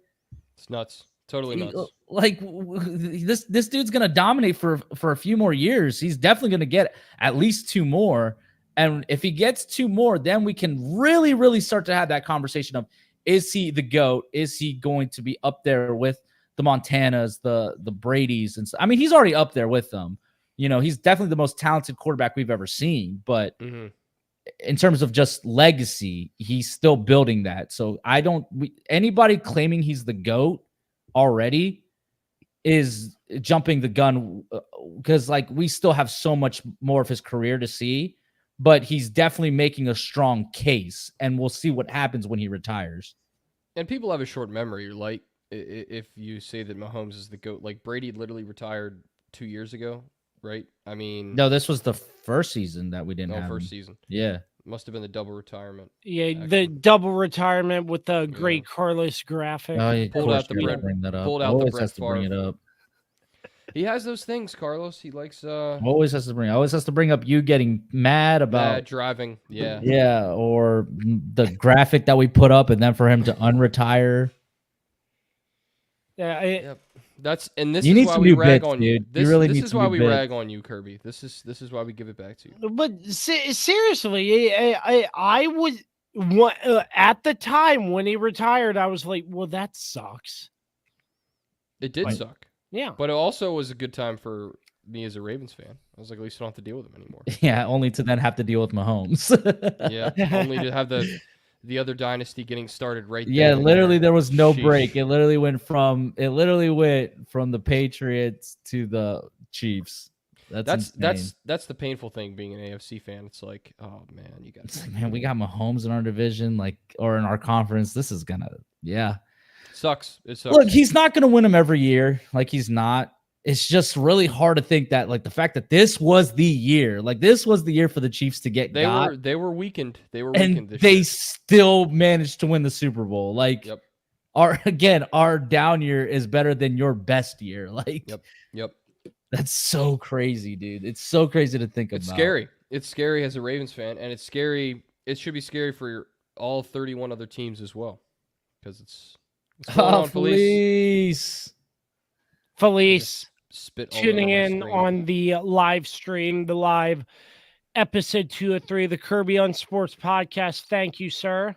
Speaker 2: it's nuts. Totally nuts.
Speaker 3: Like this dude's gonna dominate for a few more years. He's definitely gonna get at least 2 more. And if he gets 2 more, then we can really, really start to have that conversation of, is he the GOAT? Is he going to be up there with the Montanas, the Bradys? And I mean, he's already up there with them. You know, he's definitely the most talented quarterback we've ever seen. But in terms of just legacy, he's still building that. So anybody claiming he's the GOAT already is jumping the gun, because like we still have so much more of his career to see. But he's definitely making a strong case, and we'll see what happens when he retires.
Speaker 2: And people have a short memory. Like, if you say that Mahomes is the GOAT, like Brady literally retired 2 years ago, right? I mean,
Speaker 3: No, this was the first season that we didn't have
Speaker 2: first
Speaker 3: him.
Speaker 2: season.
Speaker 3: Yeah.
Speaker 2: Must have been the double retirement.
Speaker 1: Yeah,
Speaker 2: actually.
Speaker 1: the double retirement with the great Carlos graphic.
Speaker 3: Oh, yeah,
Speaker 2: Pulled out the Brett.
Speaker 3: bring that up.
Speaker 2: Pulled out the
Speaker 3: Always
Speaker 2: Brett
Speaker 3: has to bring it
Speaker 2: Favre.
Speaker 3: up.
Speaker 2: He has those things, Carlos. He likes
Speaker 3: Always has to bring up you getting mad about
Speaker 2: driving. Yeah.
Speaker 3: Yeah, or the graphic that we put up, and then for him to unretire.
Speaker 1: Yeah,
Speaker 2: Yep. This
Speaker 3: You
Speaker 2: is
Speaker 3: need
Speaker 2: why
Speaker 3: some
Speaker 2: we
Speaker 3: new
Speaker 2: rag
Speaker 3: bits,
Speaker 2: on you.
Speaker 3: dude. You really
Speaker 2: this
Speaker 3: need
Speaker 2: is
Speaker 3: some
Speaker 2: why
Speaker 3: new
Speaker 2: we
Speaker 3: bits.
Speaker 2: rag on you, Kirby. This is why we give it back to you.
Speaker 1: but seriously, I was at the time when he retired, I was like, well, that sucks.
Speaker 2: It did
Speaker 1: Right.
Speaker 2: suck.
Speaker 1: Yeah.
Speaker 2: But it also was a good time for me as a Ravens fan. I was like, at least I don't have to deal with him anymore.
Speaker 3: Yeah, only to then have to deal with Mahomes.
Speaker 2: Yeah. Only to have the other dynasty getting started right there.
Speaker 3: Yeah, literally there was no
Speaker 2: Sheesh.
Speaker 3: break. It literally went from the Patriots to the Chiefs. That's
Speaker 2: the painful thing being an AFC fan. It's like, oh man, you got
Speaker 3: It's like, man, we got Mahomes in our division, or in our conference. This is gonna,
Speaker 2: sucks. It sucks.
Speaker 3: Look, he's not gonna win them every year. Like, he's not. It's just really hard to think that, like, the fact that this was the year, for the Chiefs to get
Speaker 2: they were weakened. They were weakened this
Speaker 3: they
Speaker 2: year.
Speaker 3: still managed to win the Super Bowl. Like,
Speaker 2: Yep.
Speaker 3: our down year is better than your best year. Like,
Speaker 2: Yep.
Speaker 3: that's so crazy, dude. It's so crazy to think
Speaker 2: It's
Speaker 3: about.
Speaker 2: scary. It's scary as a Ravens fan, and it's scary. It should be scary for all 31 other teams as well, because it's what's going on,
Speaker 1: Felice
Speaker 2: spit all
Speaker 1: tuning
Speaker 2: over my
Speaker 1: in
Speaker 2: screen.
Speaker 1: on the live stream, the live episode 203 of the Kirby on Sports podcast. Thank you, sir.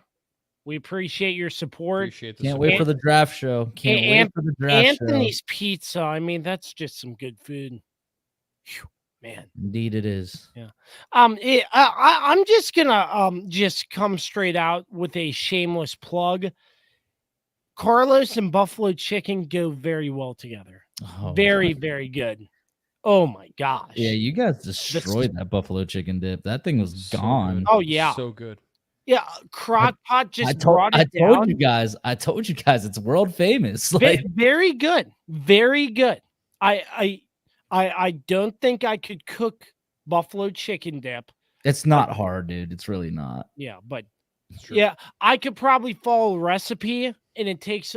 Speaker 1: We appreciate your support.
Speaker 2: Appreciate the
Speaker 3: Can't
Speaker 2: support.
Speaker 3: wait for the draft show. Can't wait for the draft show.
Speaker 1: Anthony's Pizza. I mean, that's just some good food. Whew, man.
Speaker 3: Indeed, it is.
Speaker 1: Yeah. I'm just gonna just come straight out with a shameless plug. Carlos and buffalo chicken go very well together.
Speaker 3: Oh,
Speaker 1: Very, very good. Oh my gosh.
Speaker 3: yeah, you guys destroyed that buffalo chicken dip. That thing was
Speaker 2: So
Speaker 3: gone.
Speaker 2: good.
Speaker 1: Oh yeah.
Speaker 2: So good.
Speaker 1: Yeah, Crock-Pot just
Speaker 3: I
Speaker 1: brought it
Speaker 3: told
Speaker 1: down.
Speaker 3: you guys. it's world famous. Like,
Speaker 1: Very good. Very good. I don't think I could cook buffalo chicken dip.
Speaker 3: it's not hard, dude. It's really not.
Speaker 1: Yeah, but
Speaker 2: It's true.
Speaker 1: yeah, I could probably follow a recipe and it tastes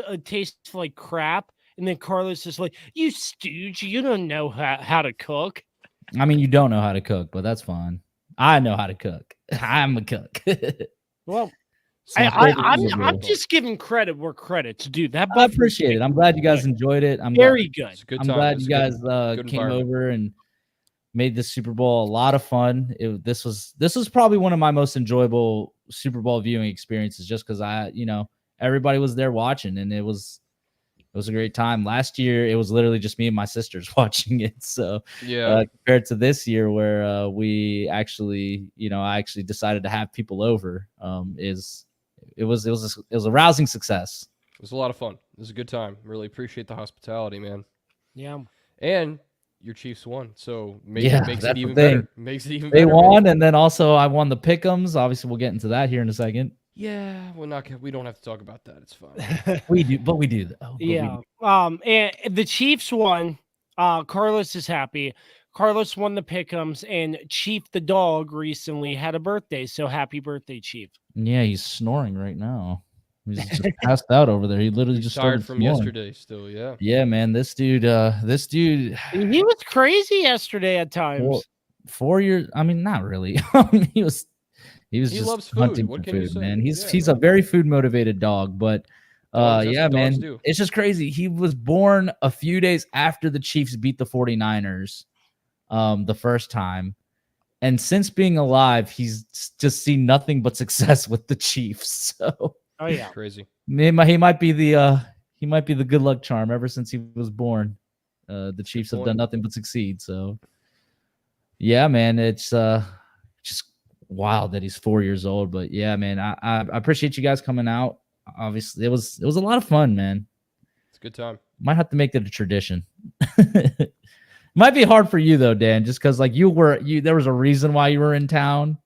Speaker 1: like crap. And then Carlos is like, "You stooge, you don't know how to cook."
Speaker 3: I mean, you don't know how to cook, but that's fine. I know how to cook. I'm a cook.
Speaker 1: Well,
Speaker 3: So
Speaker 1: I'm just giving credit where credit's due. That
Speaker 3: I
Speaker 1: buffalo
Speaker 3: appreciate it.
Speaker 1: chicken
Speaker 3: I'm glad you guys
Speaker 1: was
Speaker 3: enjoyed it. I'm
Speaker 1: very good.
Speaker 2: It's a good
Speaker 3: I'm
Speaker 2: time.
Speaker 3: glad
Speaker 2: It's
Speaker 3: you
Speaker 2: a
Speaker 3: guys
Speaker 2: good
Speaker 3: came
Speaker 2: environment.
Speaker 3: over and made the Super Bowl a lot of fun. This was probably one of my most enjoyable Super Bowl viewing experiences, just because everybody was there watching, and it was a great time. Last year, it was literally just me and my sisters watching it. So
Speaker 2: Yeah.
Speaker 3: compared to this year, where I actually decided to have people over, it was a rousing success.
Speaker 2: It was a lot of fun. It was a good time. Really appreciate the hospitality, man.
Speaker 1: Yeah.
Speaker 2: And your Chiefs won, so makes
Speaker 3: Yeah,
Speaker 2: it
Speaker 3: that's
Speaker 2: even
Speaker 3: the thing.
Speaker 2: better. Makes it even
Speaker 3: They
Speaker 2: better.
Speaker 3: won, and then also I won the pick'ems. Obviously, we'll get into that here in a second.
Speaker 2: Yeah, we don't have to talk about that. It's fine.
Speaker 3: We do, but we do though. But we
Speaker 1: Yeah.
Speaker 3: do.
Speaker 1: And the Chiefs won. Carlos is happy. Carlos won the pick'ems, and Chief the dog recently had a birthday. So happy birthday, Chief.
Speaker 3: Yeah, he's snoring right now. He's just passed out over there. He literally
Speaker 2: He's
Speaker 3: just
Speaker 2: tired
Speaker 3: started
Speaker 2: from
Speaker 3: snoring.
Speaker 2: yesterday. Still, yeah.
Speaker 3: Yeah, man, this dude.
Speaker 1: He was crazy yesterday at times.
Speaker 3: 4 years. I mean, not really. he was
Speaker 2: He
Speaker 3: just
Speaker 2: loves food.
Speaker 3: hunting
Speaker 2: What
Speaker 3: for
Speaker 2: can you
Speaker 3: food,
Speaker 2: say?
Speaker 3: man.
Speaker 2: Yeah,
Speaker 3: He's a very food motivated dog, but
Speaker 2: Dogs, that's
Speaker 3: Yeah,
Speaker 2: what dogs
Speaker 3: man.
Speaker 2: do.
Speaker 3: It's just crazy. He was born a few days after the Chiefs beat the 49ers the first time. And since being alive, he's just seen nothing but success with the Chiefs. So
Speaker 1: Oh yeah.
Speaker 2: Crazy.
Speaker 3: he might be the good luck charm ever since he was born. The Chiefs have
Speaker 2: point.
Speaker 3: done nothing but succeed. So yeah, man, it's just wild that he's 4 years old. But yeah, man, I appreciate you guys coming out. Obviously, it was a lot of fun, man.
Speaker 2: It's a good time.
Speaker 3: Might have to make that a tradition. Might be hard for you though, Dan, just because like there was a reason why you were in town.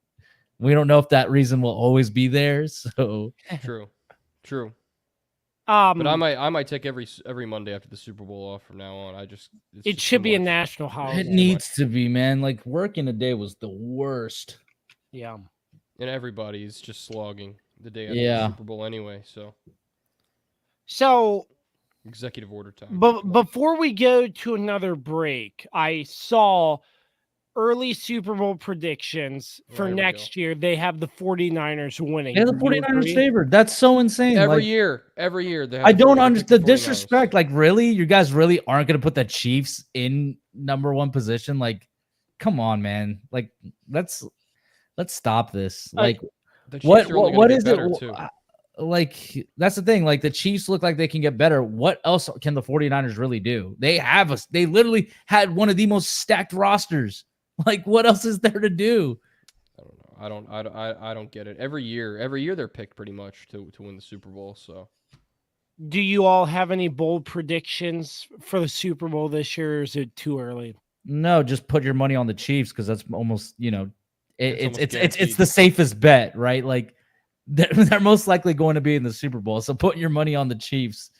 Speaker 3: We don't know if that reason will always be there. So
Speaker 2: True. But
Speaker 1: Um,
Speaker 2: I might take every Monday after the Super Bowl off from now on. It's
Speaker 1: it
Speaker 2: just
Speaker 1: should
Speaker 2: too
Speaker 1: be a
Speaker 2: much.
Speaker 1: national holiday.
Speaker 3: it needs to be, man. Like working a day was the worst.
Speaker 1: Yeah.
Speaker 2: And everybody's just slogging the day after
Speaker 3: Yeah.
Speaker 2: the Super Bowl anyway.
Speaker 1: So,
Speaker 2: Executive order time.
Speaker 1: but before we go to another break, I saw early Super Bowl predictions for
Speaker 2: Here we
Speaker 1: next year. They have the 49ers winning.
Speaker 3: Yeah, the
Speaker 1: Do you
Speaker 3: 49ers
Speaker 1: agree?
Speaker 3: favored. That's so insane.
Speaker 2: every
Speaker 3: like,
Speaker 2: year they have
Speaker 3: I don't
Speaker 2: they pick
Speaker 3: understand the
Speaker 2: 49ers.
Speaker 3: disrespect. Like, really? You guys really aren't going to put the Chiefs in number one position? Like, come on, man. Like, let's stop this. Like,
Speaker 2: The Chiefs are only gonna
Speaker 3: what
Speaker 2: get
Speaker 3: is
Speaker 2: better,
Speaker 3: it?
Speaker 2: too.
Speaker 3: Like, that's the thing. Like, the Chiefs look like they can get better. What else can the 49ers really do? They literally had one of the most stacked rosters. Like, what else is there to do?
Speaker 2: I don't know. I don't get it. Every year they're picked pretty much to win the Super Bowl. So
Speaker 1: Do you all have any bold predictions for the Super Bowl this year, or is it too early?
Speaker 3: No, just put your money on the Chiefs because that's almost, it's
Speaker 2: almost
Speaker 3: it's
Speaker 2: guaranteed.
Speaker 3: the safest bet, right? Like they're most likely going to be in the Super Bowl, so put your money on the Chiefs.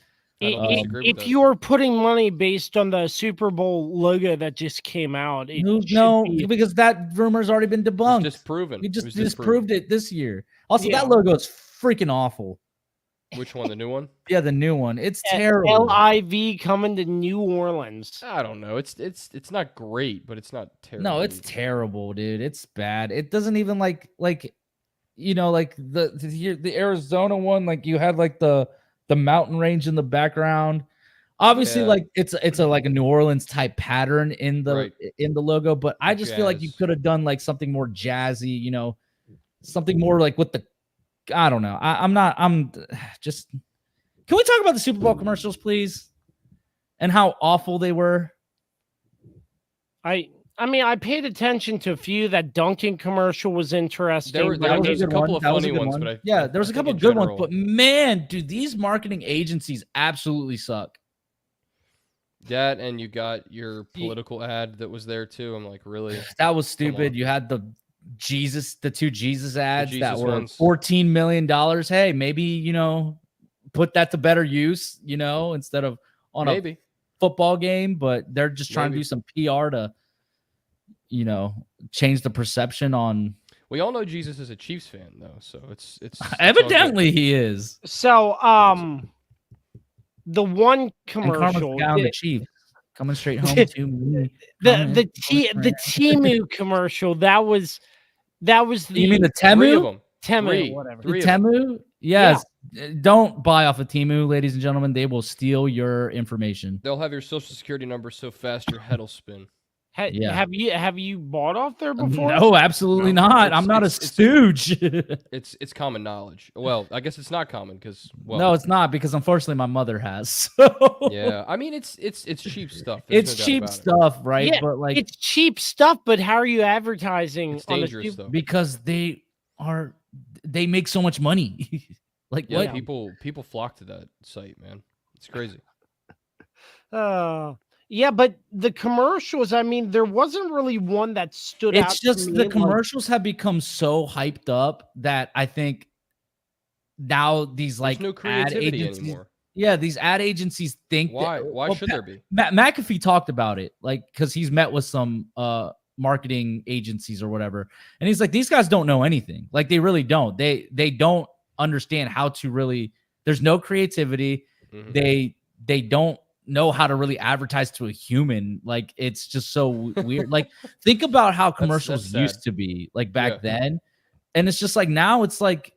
Speaker 2: I don't disagree with
Speaker 1: If
Speaker 2: that.
Speaker 1: you are putting money based on the Super Bowl logo that just came out, it
Speaker 3: No,
Speaker 1: should be-
Speaker 3: because that rumor's already been debunked.
Speaker 2: It's disproven.
Speaker 3: We
Speaker 2: It
Speaker 3: just
Speaker 2: was
Speaker 3: disproved it this year. Also,
Speaker 1: Yeah.
Speaker 3: that logo is freaking awful.
Speaker 2: Which one? The new one?
Speaker 3: Yeah, the new one. It's terrible.
Speaker 1: LIV coming to New Orleans.
Speaker 2: I don't know. It's not great, but it's not terrible.
Speaker 3: No, it's
Speaker 2: either.
Speaker 3: terrible, dude. It's bad. It doesn't even like like the Arizona one. Like you had like the mountain range in the background. Obviously,
Speaker 2: Yeah.
Speaker 3: like it's a like a New Orleans type pattern in the
Speaker 2: Right.
Speaker 3: in the logo, but I just feel like you
Speaker 2: Jazz.
Speaker 3: could have done like something more jazzy. Something more like with the. I don't know. I'm just. Can we talk about the Super Bowl commercials, please? And how awful they were.
Speaker 1: I mean, I paid attention to a few. That Dunkin' commercial was interesting.
Speaker 2: There were-
Speaker 1: but
Speaker 2: there
Speaker 1: I
Speaker 2: was
Speaker 1: didn't-
Speaker 2: a couple of
Speaker 3: That was
Speaker 2: funny
Speaker 3: good
Speaker 2: ones,
Speaker 3: one.
Speaker 2: but
Speaker 3: yeah, there was
Speaker 2: I
Speaker 3: a
Speaker 2: think
Speaker 3: couple
Speaker 2: in
Speaker 3: of good ones.
Speaker 2: general-
Speaker 3: But man, dude, these marketing agencies absolutely suck.
Speaker 2: That, and you got your political ad that was there too. I'm like, really?
Speaker 3: That was
Speaker 2: on.
Speaker 3: stupid. You had the two Jesus ads that
Speaker 2: Jesus
Speaker 3: were
Speaker 2: ones.
Speaker 3: $14 million. Hey, maybe, put that to better use, instead of on a
Speaker 2: Maybe.
Speaker 3: football game, but they're just trying to
Speaker 2: Maybe.
Speaker 3: do some PR to, change the perception on.
Speaker 2: We all know Jesus is a Chiefs fan, though, so it's all good.
Speaker 3: Evidently he is.
Speaker 1: So, the one
Speaker 3: And
Speaker 1: commercial,
Speaker 3: Karma's down the Chiefs coming straight home to me.
Speaker 1: the Temu commercial, that was the
Speaker 3: You mean the
Speaker 2: Three of
Speaker 3: Temu?
Speaker 2: them.
Speaker 1: Temu,
Speaker 2: Three.
Speaker 1: whatever.
Speaker 3: The
Speaker 2: Three of them.
Speaker 3: Temu? Yes. Don't buy off of Temu, ladies and gentlemen. They will steal your information.
Speaker 2: They'll have your social security number so fast your head'll spin.
Speaker 3: Yeah.
Speaker 1: Have you bought off there before?
Speaker 3: No, absolutely
Speaker 2: No,
Speaker 3: not.
Speaker 2: it's-
Speaker 3: I'm not a
Speaker 2: it's-
Speaker 3: stooge.
Speaker 2: It's common knowledge. Well, I guess it's not common because
Speaker 3: No, it's not because unfortunately my mother has. So
Speaker 2: yeah. I mean, it's cheap stuff. There's
Speaker 3: it's
Speaker 2: no doubt
Speaker 3: cheap
Speaker 2: about it.
Speaker 3: stuff, right?
Speaker 1: Yeah,
Speaker 3: But like
Speaker 1: it's cheap stuff, but how are you advertising
Speaker 2: It's
Speaker 1: on the
Speaker 2: dangerous though.
Speaker 3: because they make so much money. Like
Speaker 2: Yeah,
Speaker 3: what?
Speaker 2: people flock to that site, man. It's crazy.
Speaker 1: Yeah, but the commercials, I mean, there wasn't really one that stood out.
Speaker 3: It's just
Speaker 1: to
Speaker 3: the
Speaker 1: me, like-
Speaker 3: commercials have become so hyped up that I think now these like
Speaker 2: There's no
Speaker 3: ad
Speaker 2: creativity
Speaker 3: agencies,
Speaker 2: anymore.
Speaker 3: yeah, these ad agencies think
Speaker 2: Why?
Speaker 3: that,
Speaker 2: Why
Speaker 3: well,
Speaker 2: should there be?
Speaker 3: McAfee talked about it, like because he's met with some marketing agencies or whatever, and he's like, these guys don't know anything. Like they really don't. They don't understand how to really. There's no creativity.
Speaker 2: Mhm.
Speaker 3: They don't know how to really advertise to a human. Like it's just so weird. Like think about how commercials
Speaker 2: sad.
Speaker 3: used to be like back
Speaker 2: Yeah.
Speaker 3: then, and it's just like now it's like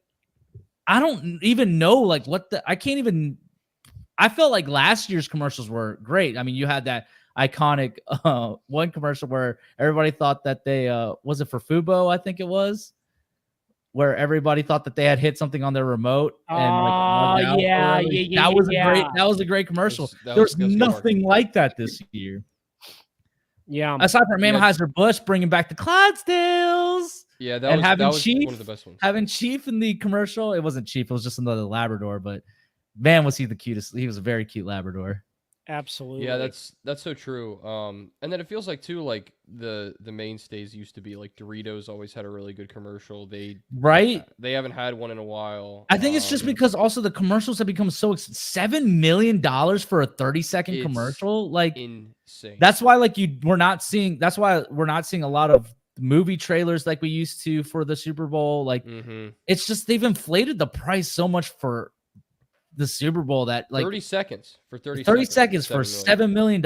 Speaker 3: I don't even know like I can't even. I felt like last year's commercials were great. I mean, you had that iconic one commercial where everybody thought that they was it for Fubo, I think it was, where everybody thought that they had hit something on their remote and like logged out or
Speaker 1: yeah,
Speaker 3: whatever.
Speaker 1: yeah,
Speaker 3: that was
Speaker 1: yeah.
Speaker 3: that was a great commercial.
Speaker 2: That
Speaker 3: There
Speaker 2: was
Speaker 3: was
Speaker 2: good
Speaker 3: nothing
Speaker 2: marketing.
Speaker 3: like that this year.
Speaker 1: Yeah.
Speaker 3: Aside from
Speaker 2: Yeah.
Speaker 3: Anheuser-Busch bringing back the Clydesdales.
Speaker 2: Yeah,
Speaker 3: And having
Speaker 2: that was
Speaker 3: Chief,
Speaker 2: one of the best ones.
Speaker 3: having Chief in the commercial, it wasn't Chief, it was just another Labrador, but man, was he the cutest. He was a very cute Labrador.
Speaker 1: Absolutely.
Speaker 2: Yeah, that's so true. And then it feels like too, like the mainstays used to be like Doritos always had a really good commercial. They haven't had one in a while.
Speaker 3: I think it's just because also the commercials have become so $7 million for a 30-second commercial. Like
Speaker 2: insane.
Speaker 3: That's why we're not seeing a lot of movie trailers like we used to for the Super Bowl. Like it's just they've inflated the price so much for the Super Bowl that like
Speaker 2: 30 seconds for
Speaker 3: 30 seconds for $7 million.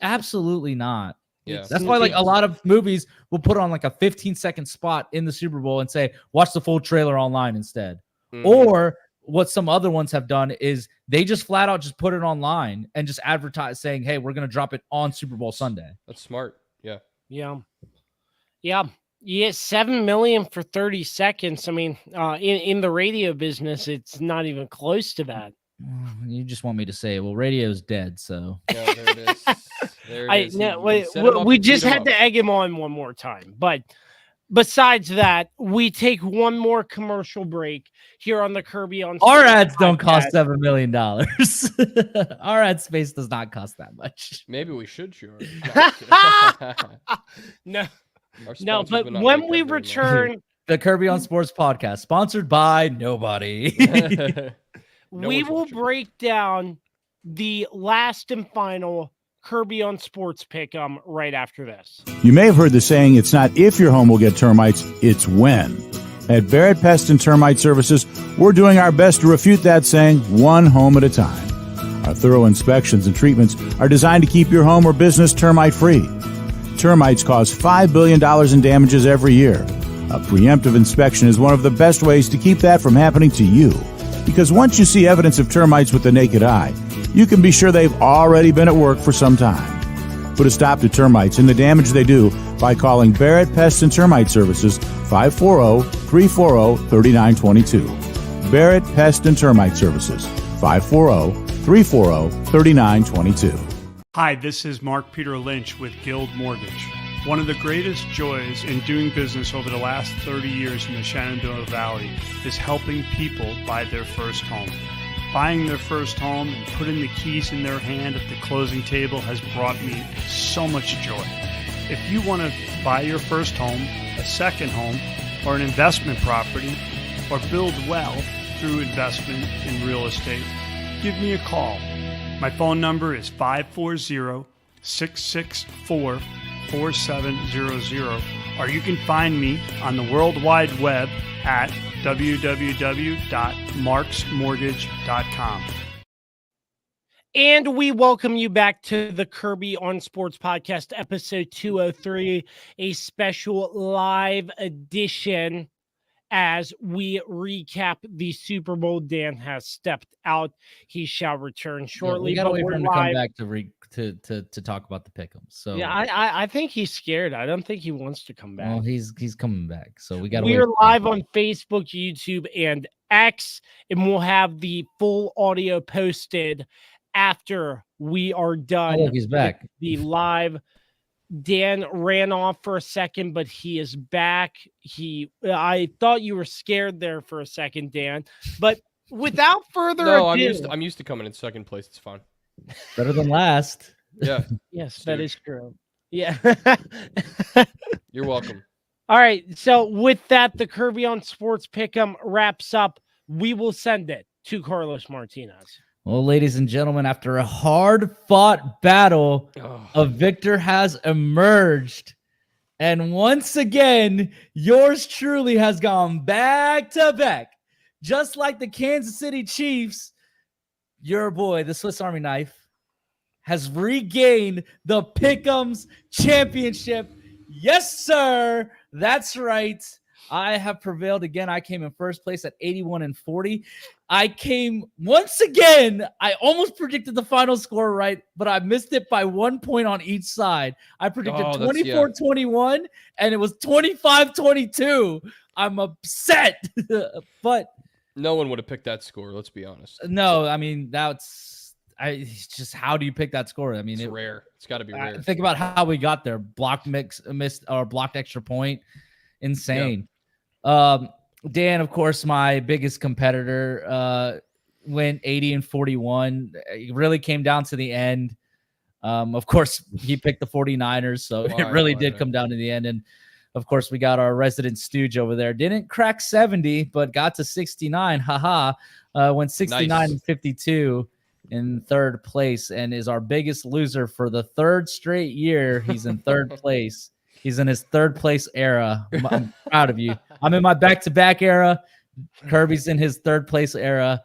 Speaker 3: Absolutely not.
Speaker 2: Yeah.
Speaker 3: That's why like a lot of movies will put on like a 15-second spot in the Super Bowl and say, watch the full trailer online instead. Or what some other ones have done is they just flat out just put it online and just advertise saying, hey, we're going to drop it on Super Bowl Sunday.
Speaker 2: That's smart. Yeah.
Speaker 1: Yeah. 7 million for 30 seconds. I mean, in the radio business, it's not even close to that.
Speaker 3: You just want me to say, well, radio's dead, so.
Speaker 2: Yeah, there it is. There it is.
Speaker 1: We just had to egg him on one more time. But besides that, we take one more commercial break here on the Kirby on
Speaker 3: Our ads don't cost $7 million. Our ad space does not cost that much.
Speaker 2: Maybe we should, sure.
Speaker 1: No, but when we return,
Speaker 3: the Kirby on Sports podcast, sponsored by nobody.
Speaker 1: We will break down the last and final Kirby on Sports pick'em right after this.
Speaker 5: You may have heard the saying, it's not if your home will get termites, it's when. At Barrett Pest and Termite Services, we're doing our best to refute that saying one home at a time. Our thorough inspections and treatments are designed to keep your home or business termite-free. Termites cause $5 billion in damages every year. A preemptive inspection is one of the best ways to keep that from happening to you. Because once you see evidence of termites with the naked eye, you can be sure they've already been at work for some time. Put a stop to termites and the damage they do by calling Barrett Pest and Termite Services 540-340-3922. Barrett Pest and Termite Services 540-340-3922.
Speaker 6: Hi, this is Mark Peter Lynch with Guild Mortgage. One of the greatest joys in doing business over the last 30 years in the Shenandoah Valley is helping people buy their first home. Buying their first home and putting the keys in their hand at the closing table has brought me so much joy. If you want to buy your first home, a second home, or an investment property, or build wealth through investment in real estate, give me a call. My phone number is 540-664-4700, or you can find me on the World Wide Web at www.marksmortgage.com.
Speaker 1: And we welcome you back to the Kirby on Sports podcast, episode 203, a special live edition as we recap the Super Bowl. Dan has stepped out. He shall return shortly.
Speaker 3: We got to wait for him to come back to talk about the pick'em. So
Speaker 1: yeah, I think he's scared. I don't think he wants to come back.
Speaker 3: Well, he's coming back. So we got to.
Speaker 1: We're live on Facebook, YouTube, and X, and we'll have the full audio posted after we are done.
Speaker 3: Oh, he's back.
Speaker 1: The live. Dan ran off for a second, but he is back. I thought you were scared there for a second, Dan. But without further ado,
Speaker 2: I'm used to coming in second place. It's fine.
Speaker 3: Better than last.
Speaker 2: Yeah.
Speaker 1: Yes, that is true. Yeah.
Speaker 2: You're welcome.
Speaker 1: All right. So with that, the Kirby on Sports Pick'em wraps up. We will send it to Carlos Martinez.
Speaker 3: Well, ladies and gentlemen, after a hard-fought battle, a victor has emerged. And once again, yours truly has gone back to back. Just like the Kansas City Chiefs, your boy, the Swiss Army knife, has regained the Pick'ems championship. Yes, sir. That's right. I have prevailed again. I came in first place at 81-40. I came once again. I almost predicted the final score right, but I missed it by 1 point on each side. I predicted 24-21, and it was 25-22. I'm upset, but
Speaker 2: no one would have picked that score. Let's be honest.
Speaker 3: No, I mean it's just how do you pick that score? I mean,
Speaker 2: it's rare. It's got to be rare.
Speaker 3: Think about how we got there. Missed or blocked extra point. Insane. Dan, of course, my biggest competitor, went 80-41. It really came down to the end. Of course, he picked the 49ers, so it really did come down to the end. And of course, we got our resident stooge over there. Didn't crack 70, but got to 69. Haha. Went 69-52 in third place and is our biggest loser for the third straight year. He's in third place. He's in his third place era. I'm proud of you. I'm in my back-to-back era. Kirby's in his third place era.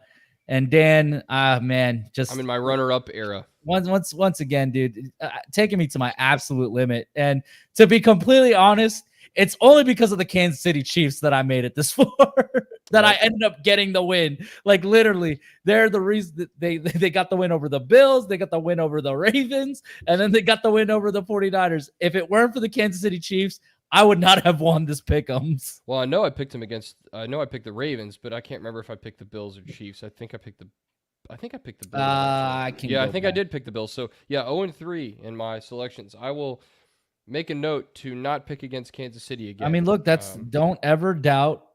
Speaker 3: And Dan, man,
Speaker 2: I'm in my runner-up era.
Speaker 3: Once again, dude, taking me to my absolute limit. And to be completely honest, it's only because of the Kansas City Chiefs that I made it this far that I ended up getting the win. Like literally, they're the reason that they got the win over the Bills, they got the win over the Ravens, and then they got the win over the 49ers. If it weren't for the Kansas City Chiefs, I would not have won this pick'ems.
Speaker 2: Well, I know I picked the Ravens, but I can't remember if I picked the Bills or Chiefs. I think I picked the Bills. I think I did pick the Bills. So yeah, 0-3 in my selections. I will make a note to not pick against Kansas City again.
Speaker 3: I mean, look, don't ever doubt.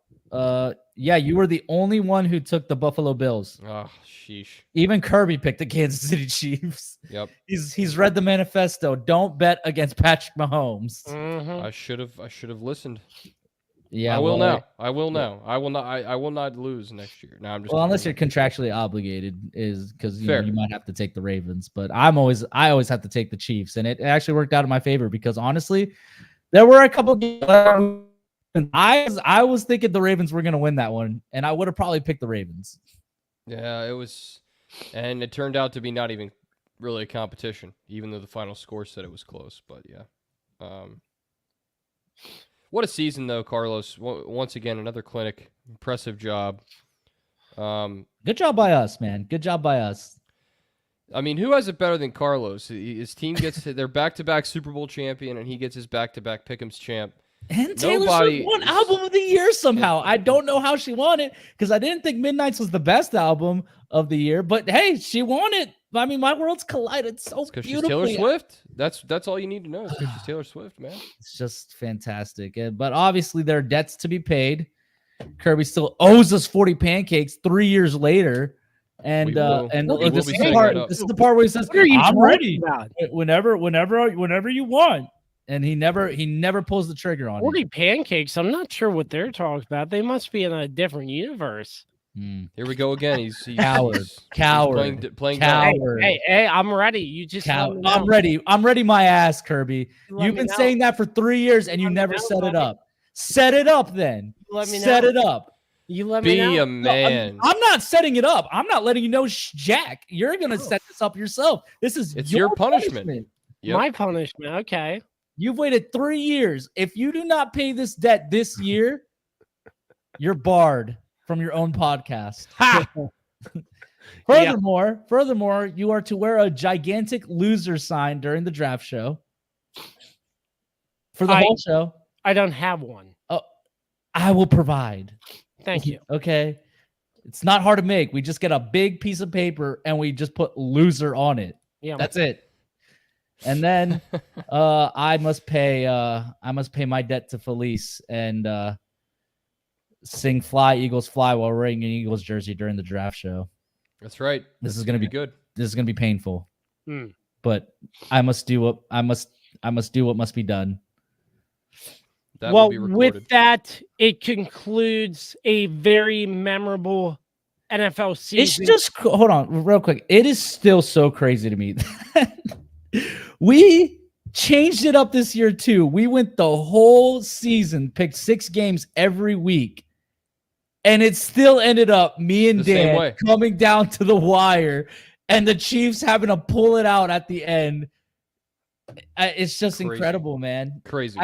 Speaker 3: You were the only one who took the Buffalo Bills.
Speaker 2: Oh, sheesh.
Speaker 3: Even Kirby picked the Kansas City Chiefs.
Speaker 2: Yep.
Speaker 3: He's read the manifesto. Don't bet against Patrick Mahomes.
Speaker 2: Mm-hmm. I should have listened.
Speaker 3: Yeah,
Speaker 2: I will now. I will now. I will not. I will not lose next year. Now I'm just.
Speaker 3: Well, unless you're contractually obligated, is because you might have to take the Ravens. But I always have to take the Chiefs, and it actually worked out in my favor because honestly, there were a couple games. I was thinking the Ravens were going to win that one, and I would have probably picked the Ravens.
Speaker 2: Yeah, it was, and it turned out to be not even really a competition, even though the final score said it was close. But yeah. What a season, though, Carlos. Once again, another clinic. Impressive job.
Speaker 3: Good job by us, man. Good job by us.
Speaker 2: I mean, who has it better than Carlos? His team gets their back-to-back Super Bowl champion, and he gets his back-to-back Pick'ems champ.
Speaker 3: And Taylor Swift won Album of the Year somehow. I don't know how she won it because I didn't think Midnight's was the best album of the year. But, hey, she won it. I mean, my worlds collided so beautifully.
Speaker 2: Because she's Taylor Swift. That's all you need to know. It's because she's Taylor Swift, man.
Speaker 3: It's just fantastic. But obviously, there are debts to be paid. Kirby still owes us 40 pancakes 3 years later. And this is the part where he says, "I'm ready whenever you want." And he never pulls the trigger on
Speaker 1: 40 pancakes. I'm not sure what they're talking about. They must be in a different universe.
Speaker 2: Here we go again. He's
Speaker 3: coward.
Speaker 2: Playing
Speaker 3: coward.
Speaker 1: Hey, I'm ready. You just
Speaker 3: I'm ready. I'm ready. My ass, Kirby. You've been saying that for 3 years, and you never set it up. Set it up, then. Set it up.
Speaker 1: You let me know.
Speaker 2: Be a man.
Speaker 3: I'm not setting it up. I'm not letting you know, Jack. You're gonna set this up yourself. It's your punishment.
Speaker 2: Yep.
Speaker 1: My punishment. Okay.
Speaker 3: You've waited 3 years. If you do not pay this debt this year, you're barred from your own podcast. Furthermore, you are to wear a gigantic loser sign during the draft show. For the whole show.
Speaker 1: I don't have one.
Speaker 3: Oh, I will provide.
Speaker 1: Thank you.
Speaker 3: Okay. It's not hard to make. We just get a big piece of paper and we just put loser on it.
Speaker 1: Yeah.
Speaker 3: That's it. And then I must pay my debt to Felice and sing Fly Eagles Fly while wearing an Eagles jersey during the draft show.
Speaker 2: That's right.
Speaker 3: This is gonna be
Speaker 2: good.
Speaker 3: This is gonna be painful. But I must do what must be done.
Speaker 2: That will be recorded.
Speaker 1: With that, it concludes a very memorable NFL season.
Speaker 3: It's just hold on real quick. It is still so crazy to me. We changed it up this year too. We went the whole season, picked 6 games every week, and it still ended up me and Dan coming down to the wire, and the Chiefs having to pull it out at the end. It's just incredible, man.
Speaker 2: Crazy.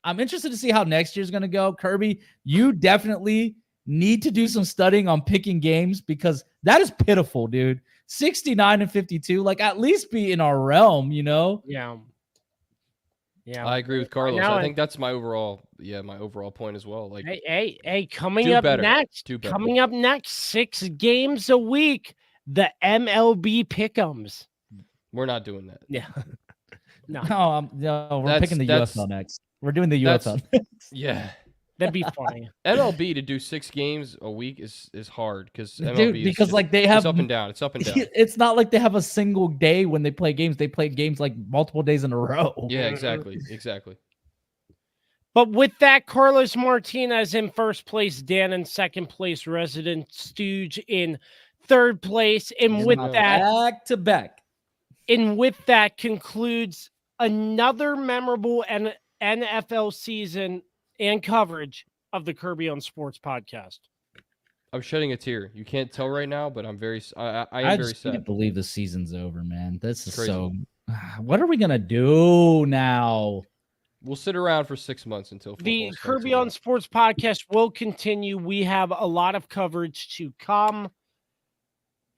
Speaker 3: I'm interested to see how next year's going to go. Kirby, you definitely need to do some studying on picking games because that is pitiful, dude. 69 and 52, like at least be in our realm, you know?
Speaker 1: Yeah. Yeah.
Speaker 2: I agree with Carlos.
Speaker 1: know
Speaker 2: I
Speaker 1: it.
Speaker 2: think that's my overall point as well. Like,
Speaker 1: Hey, coming
Speaker 2: do
Speaker 1: up
Speaker 2: better.
Speaker 1: next.
Speaker 2: Do better.
Speaker 1: Coming up next, 6 games a week. The MLB pick'ems.
Speaker 2: we're not doing that.
Speaker 1: Yeah. No,
Speaker 3: No, we're
Speaker 2: That's-
Speaker 3: picking the
Speaker 2: that's-
Speaker 3: UFL next. We're doing the
Speaker 2: that's-
Speaker 3: UFL.
Speaker 2: Yeah.
Speaker 1: that'd be funny.
Speaker 2: MLB to do 6 games a week is hard because MLB
Speaker 3: Dude,
Speaker 2: is
Speaker 3: because
Speaker 2: just-
Speaker 3: like they
Speaker 2: it's
Speaker 3: have
Speaker 2: up and down. It's up and down.
Speaker 3: It's not like they have a single day when they play games. They play games like multiple days in a row.
Speaker 2: Yeah, exactly.
Speaker 1: But with that, Carlos Martinez in first place, Dan in second place, Resident Stooge in third place, and with that,
Speaker 3: back to back.
Speaker 1: and with that concludes another memorable NFL season and coverage of the Kirby on Sports podcast.
Speaker 2: I'm shedding a tear. You can't tell right now, but I'm very. I am
Speaker 3: I
Speaker 2: very
Speaker 3: just
Speaker 2: sad.
Speaker 3: can't believe the season's over, man. This is
Speaker 2: Crazy.
Speaker 3: so. What are we gonna do now?
Speaker 2: We'll sit around for 6 months until
Speaker 1: The
Speaker 2: football starts
Speaker 1: Kirby on
Speaker 2: again.
Speaker 1: Sports podcast will continue. We have a lot of coverage to come.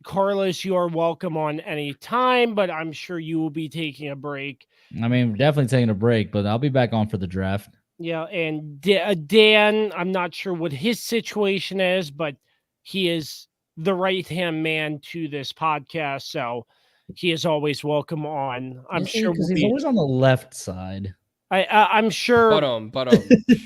Speaker 1: Carlos, you are welcome on any time, but I'm sure you will be taking a break.
Speaker 3: I mean, we're definitely taking a break, but I'll be back on for the draft.
Speaker 1: Yeah, and Dan, I'm not sure what his situation is, but he is the right-hand man to this podcast, so he is always welcome on. I'm sure
Speaker 3: because
Speaker 1: we'll
Speaker 3: he's always on the left side.
Speaker 1: I'm sure.
Speaker 2: But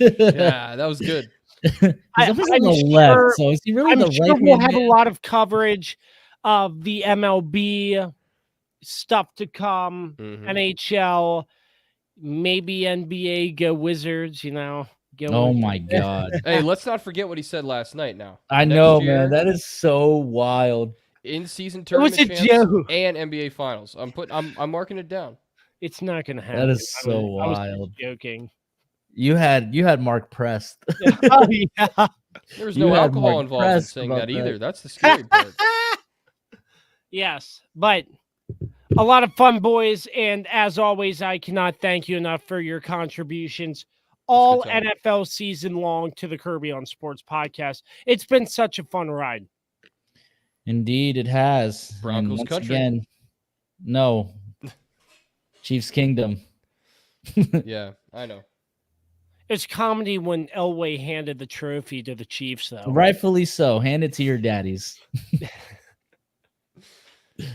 Speaker 2: yeah, that was good.
Speaker 3: He's always on the
Speaker 1: I'm
Speaker 3: left,
Speaker 1: sure-
Speaker 3: so is he really
Speaker 1: I'm
Speaker 3: the
Speaker 1: sure
Speaker 3: right?
Speaker 1: we'll have a lot of coverage of the MLB stuff to come,
Speaker 2: Mhm.
Speaker 1: NHL, maybe NBA. Go Wizards! You know. Go
Speaker 3: Oh
Speaker 1: Wizards.
Speaker 3: my god!
Speaker 2: Hey, let's not forget what he said last night. Now
Speaker 3: I
Speaker 2: Next
Speaker 3: know,
Speaker 2: year,
Speaker 3: man. That is so wild.
Speaker 2: in-season
Speaker 1: It was
Speaker 2: tournament
Speaker 1: a
Speaker 2: champs
Speaker 1: joke.
Speaker 2: and NBA finals. I'm marking it down.
Speaker 1: It's not going to happen.
Speaker 3: That is so
Speaker 1: I was
Speaker 3: wild.
Speaker 1: joking.
Speaker 3: You had Mark pressed.
Speaker 1: Oh yeah.
Speaker 2: There was
Speaker 3: You
Speaker 2: no
Speaker 3: had
Speaker 2: alcohol
Speaker 3: Mark
Speaker 2: involved in
Speaker 3: pressed
Speaker 2: saying
Speaker 3: about
Speaker 2: that either.
Speaker 3: that.
Speaker 2: That's the scary part.
Speaker 1: Yes, but a lot of fun, boys. And as always, I cannot thank you enough for your contributions all
Speaker 2: time.
Speaker 1: NFL season long to the Kirby on Sports podcast. It's been such a fun ride.
Speaker 3: Indeed, it has. And
Speaker 2: Broncos
Speaker 3: once
Speaker 2: country.
Speaker 3: again, no. Chiefs Kingdom.
Speaker 2: Yeah, I know.
Speaker 1: It's comedy when Elway handed the trophy to the Chiefs, though.
Speaker 3: Rightfully so. Hand it to your daddies.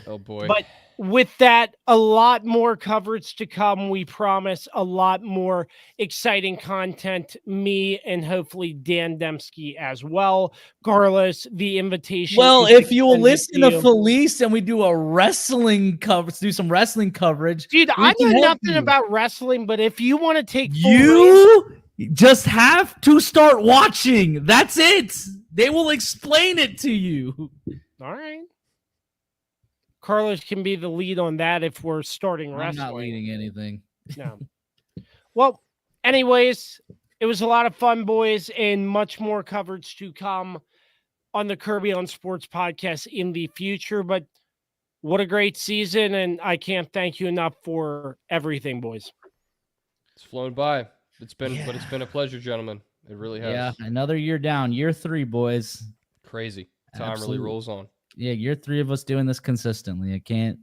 Speaker 2: Oh boy.
Speaker 1: But with that, a lot more coverage to come. We promise a lot more exciting content. Me and hopefully Dan Dembski as well. Carlos, the invitation.
Speaker 3: Well,
Speaker 1: is
Speaker 3: if you will
Speaker 1: extended
Speaker 3: listen to
Speaker 1: you.
Speaker 3: Felice and we do a wrestling coverage, do some wrestling coverage.
Speaker 1: Dude,
Speaker 3: we
Speaker 1: I
Speaker 3: can
Speaker 1: know
Speaker 3: help
Speaker 1: nothing
Speaker 3: you.
Speaker 1: about wrestling, but if you want to take full
Speaker 3: You just have to start watching. That's it. They will explain it to you.
Speaker 1: all right. Carlos can be the lead on that if we're starting
Speaker 3: I'm
Speaker 1: wrestling.
Speaker 3: not leading anything.
Speaker 1: No. Well, anyways, it was a lot of fun, boys, and much more coverage to come on the Kirby on Sports podcast in the future. But what a great season, and I can't thank you enough for everything, boys.
Speaker 2: It's flown by. But it's
Speaker 3: Yeah.
Speaker 2: been a pleasure, gentlemen. It really has.
Speaker 3: Yeah, another year down. Year 3, boys.
Speaker 2: Crazy. Time
Speaker 3: Absolutely.
Speaker 2: really rolls on.
Speaker 3: Yeah, year 3 of us doing this consistently. I can't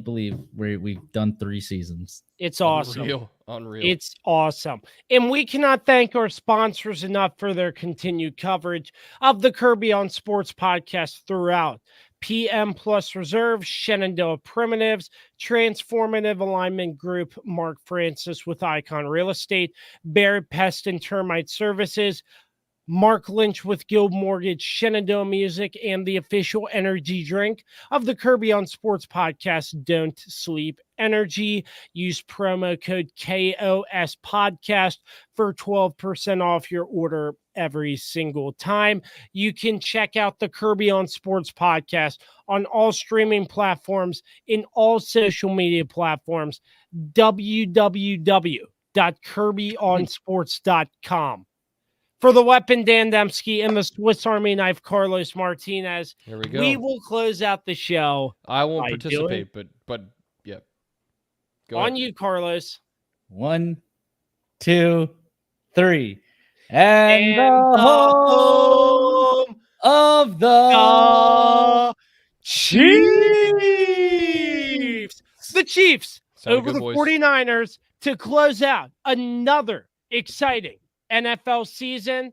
Speaker 3: believe we've done 3 seasons.
Speaker 1: It's awesome.
Speaker 2: Unreal.
Speaker 1: It's awesome. And we cannot thank our sponsors enough for their continued coverage of the Kirby on Sports podcast throughout. PM Plus Reserve, Shenandoah Primitives, Transformative Alignment Group, Mark Francis with Icon Real Estate, Barrett Pest and Termite Services, Mark Lynch with Guild Mortgage, Shenandoah Music, and the official energy drink of the Kirby on Sports podcast, Don't Sleep Energy. Use promo code KOS Podcast for 12% off your order every single time. You can check out the Kirby on Sports podcast on all streaming platforms, in all social media platforms, www.kirbyonsports.com. For the weapon, Dan Dembski, and the Swiss Army knife, Carlos Martinez,
Speaker 2: Here we go.
Speaker 1: we will close out the show
Speaker 2: I won't
Speaker 1: by
Speaker 2: participate, but yeah. Go
Speaker 1: on
Speaker 2: ahead.
Speaker 1: you, Carlos.
Speaker 3: 1, 2, 3. And
Speaker 1: And
Speaker 3: the home
Speaker 1: home
Speaker 3: of the
Speaker 1: Chiefs. The Chiefs
Speaker 2: Sounded
Speaker 1: over
Speaker 2: good,
Speaker 1: the
Speaker 2: boys.
Speaker 1: 49ers to close out another exciting NFL season.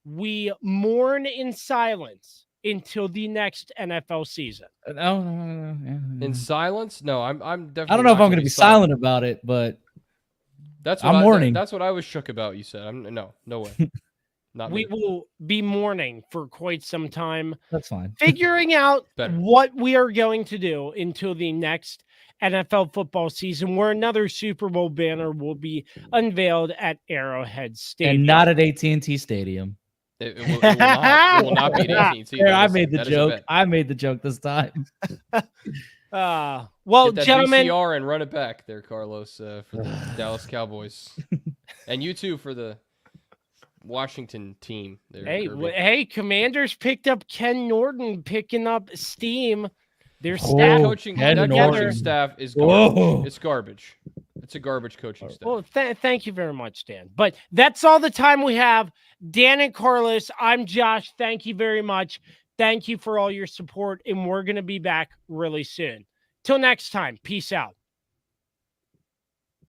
Speaker 1: We mourn in silence until the next NFL season.
Speaker 2: In silence? No, I'm definitely.
Speaker 3: I don't know if
Speaker 2: not
Speaker 3: I'm going to be silent about it, but
Speaker 2: That's
Speaker 3: I'm
Speaker 2: what
Speaker 3: mourning.
Speaker 2: That's what I was shook about. You said, no way, not
Speaker 1: We
Speaker 2: me.
Speaker 1: will be mourning for quite some time,
Speaker 3: that's fine.
Speaker 1: figuring out
Speaker 2: Better.
Speaker 1: what we are going to do until the next NFL football season, where another Super Bowl banner will be unveiled at Arrowhead Stadium.
Speaker 3: And not at AT&T Stadium.
Speaker 2: It will not. It will not be at AT&T.
Speaker 3: There, I
Speaker 2: That
Speaker 3: made the
Speaker 2: is a
Speaker 3: joke.
Speaker 2: bet.
Speaker 3: I made the joke this time.
Speaker 1: Well,
Speaker 2: Get that
Speaker 1: gentlemen,
Speaker 2: VCR and run it back there, Carlos, for the Dallas Cowboys, and you too for the Washington team. There, Kirby.
Speaker 1: hey, Commanders picked up Ken Norton, picking up steam. Their
Speaker 3: Oh,
Speaker 1: staff
Speaker 2: That coaching
Speaker 1: together.
Speaker 2: staff is
Speaker 3: Whoa.
Speaker 2: garbage. It's garbage. It's a garbage coaching staff.
Speaker 1: Well, thank you very much, Dan. But that's all the time we have. Dan and Carlos, I'm Josh. Thank you very much. Thank you for all your support, and we're going to be back really soon. Till next time, peace out.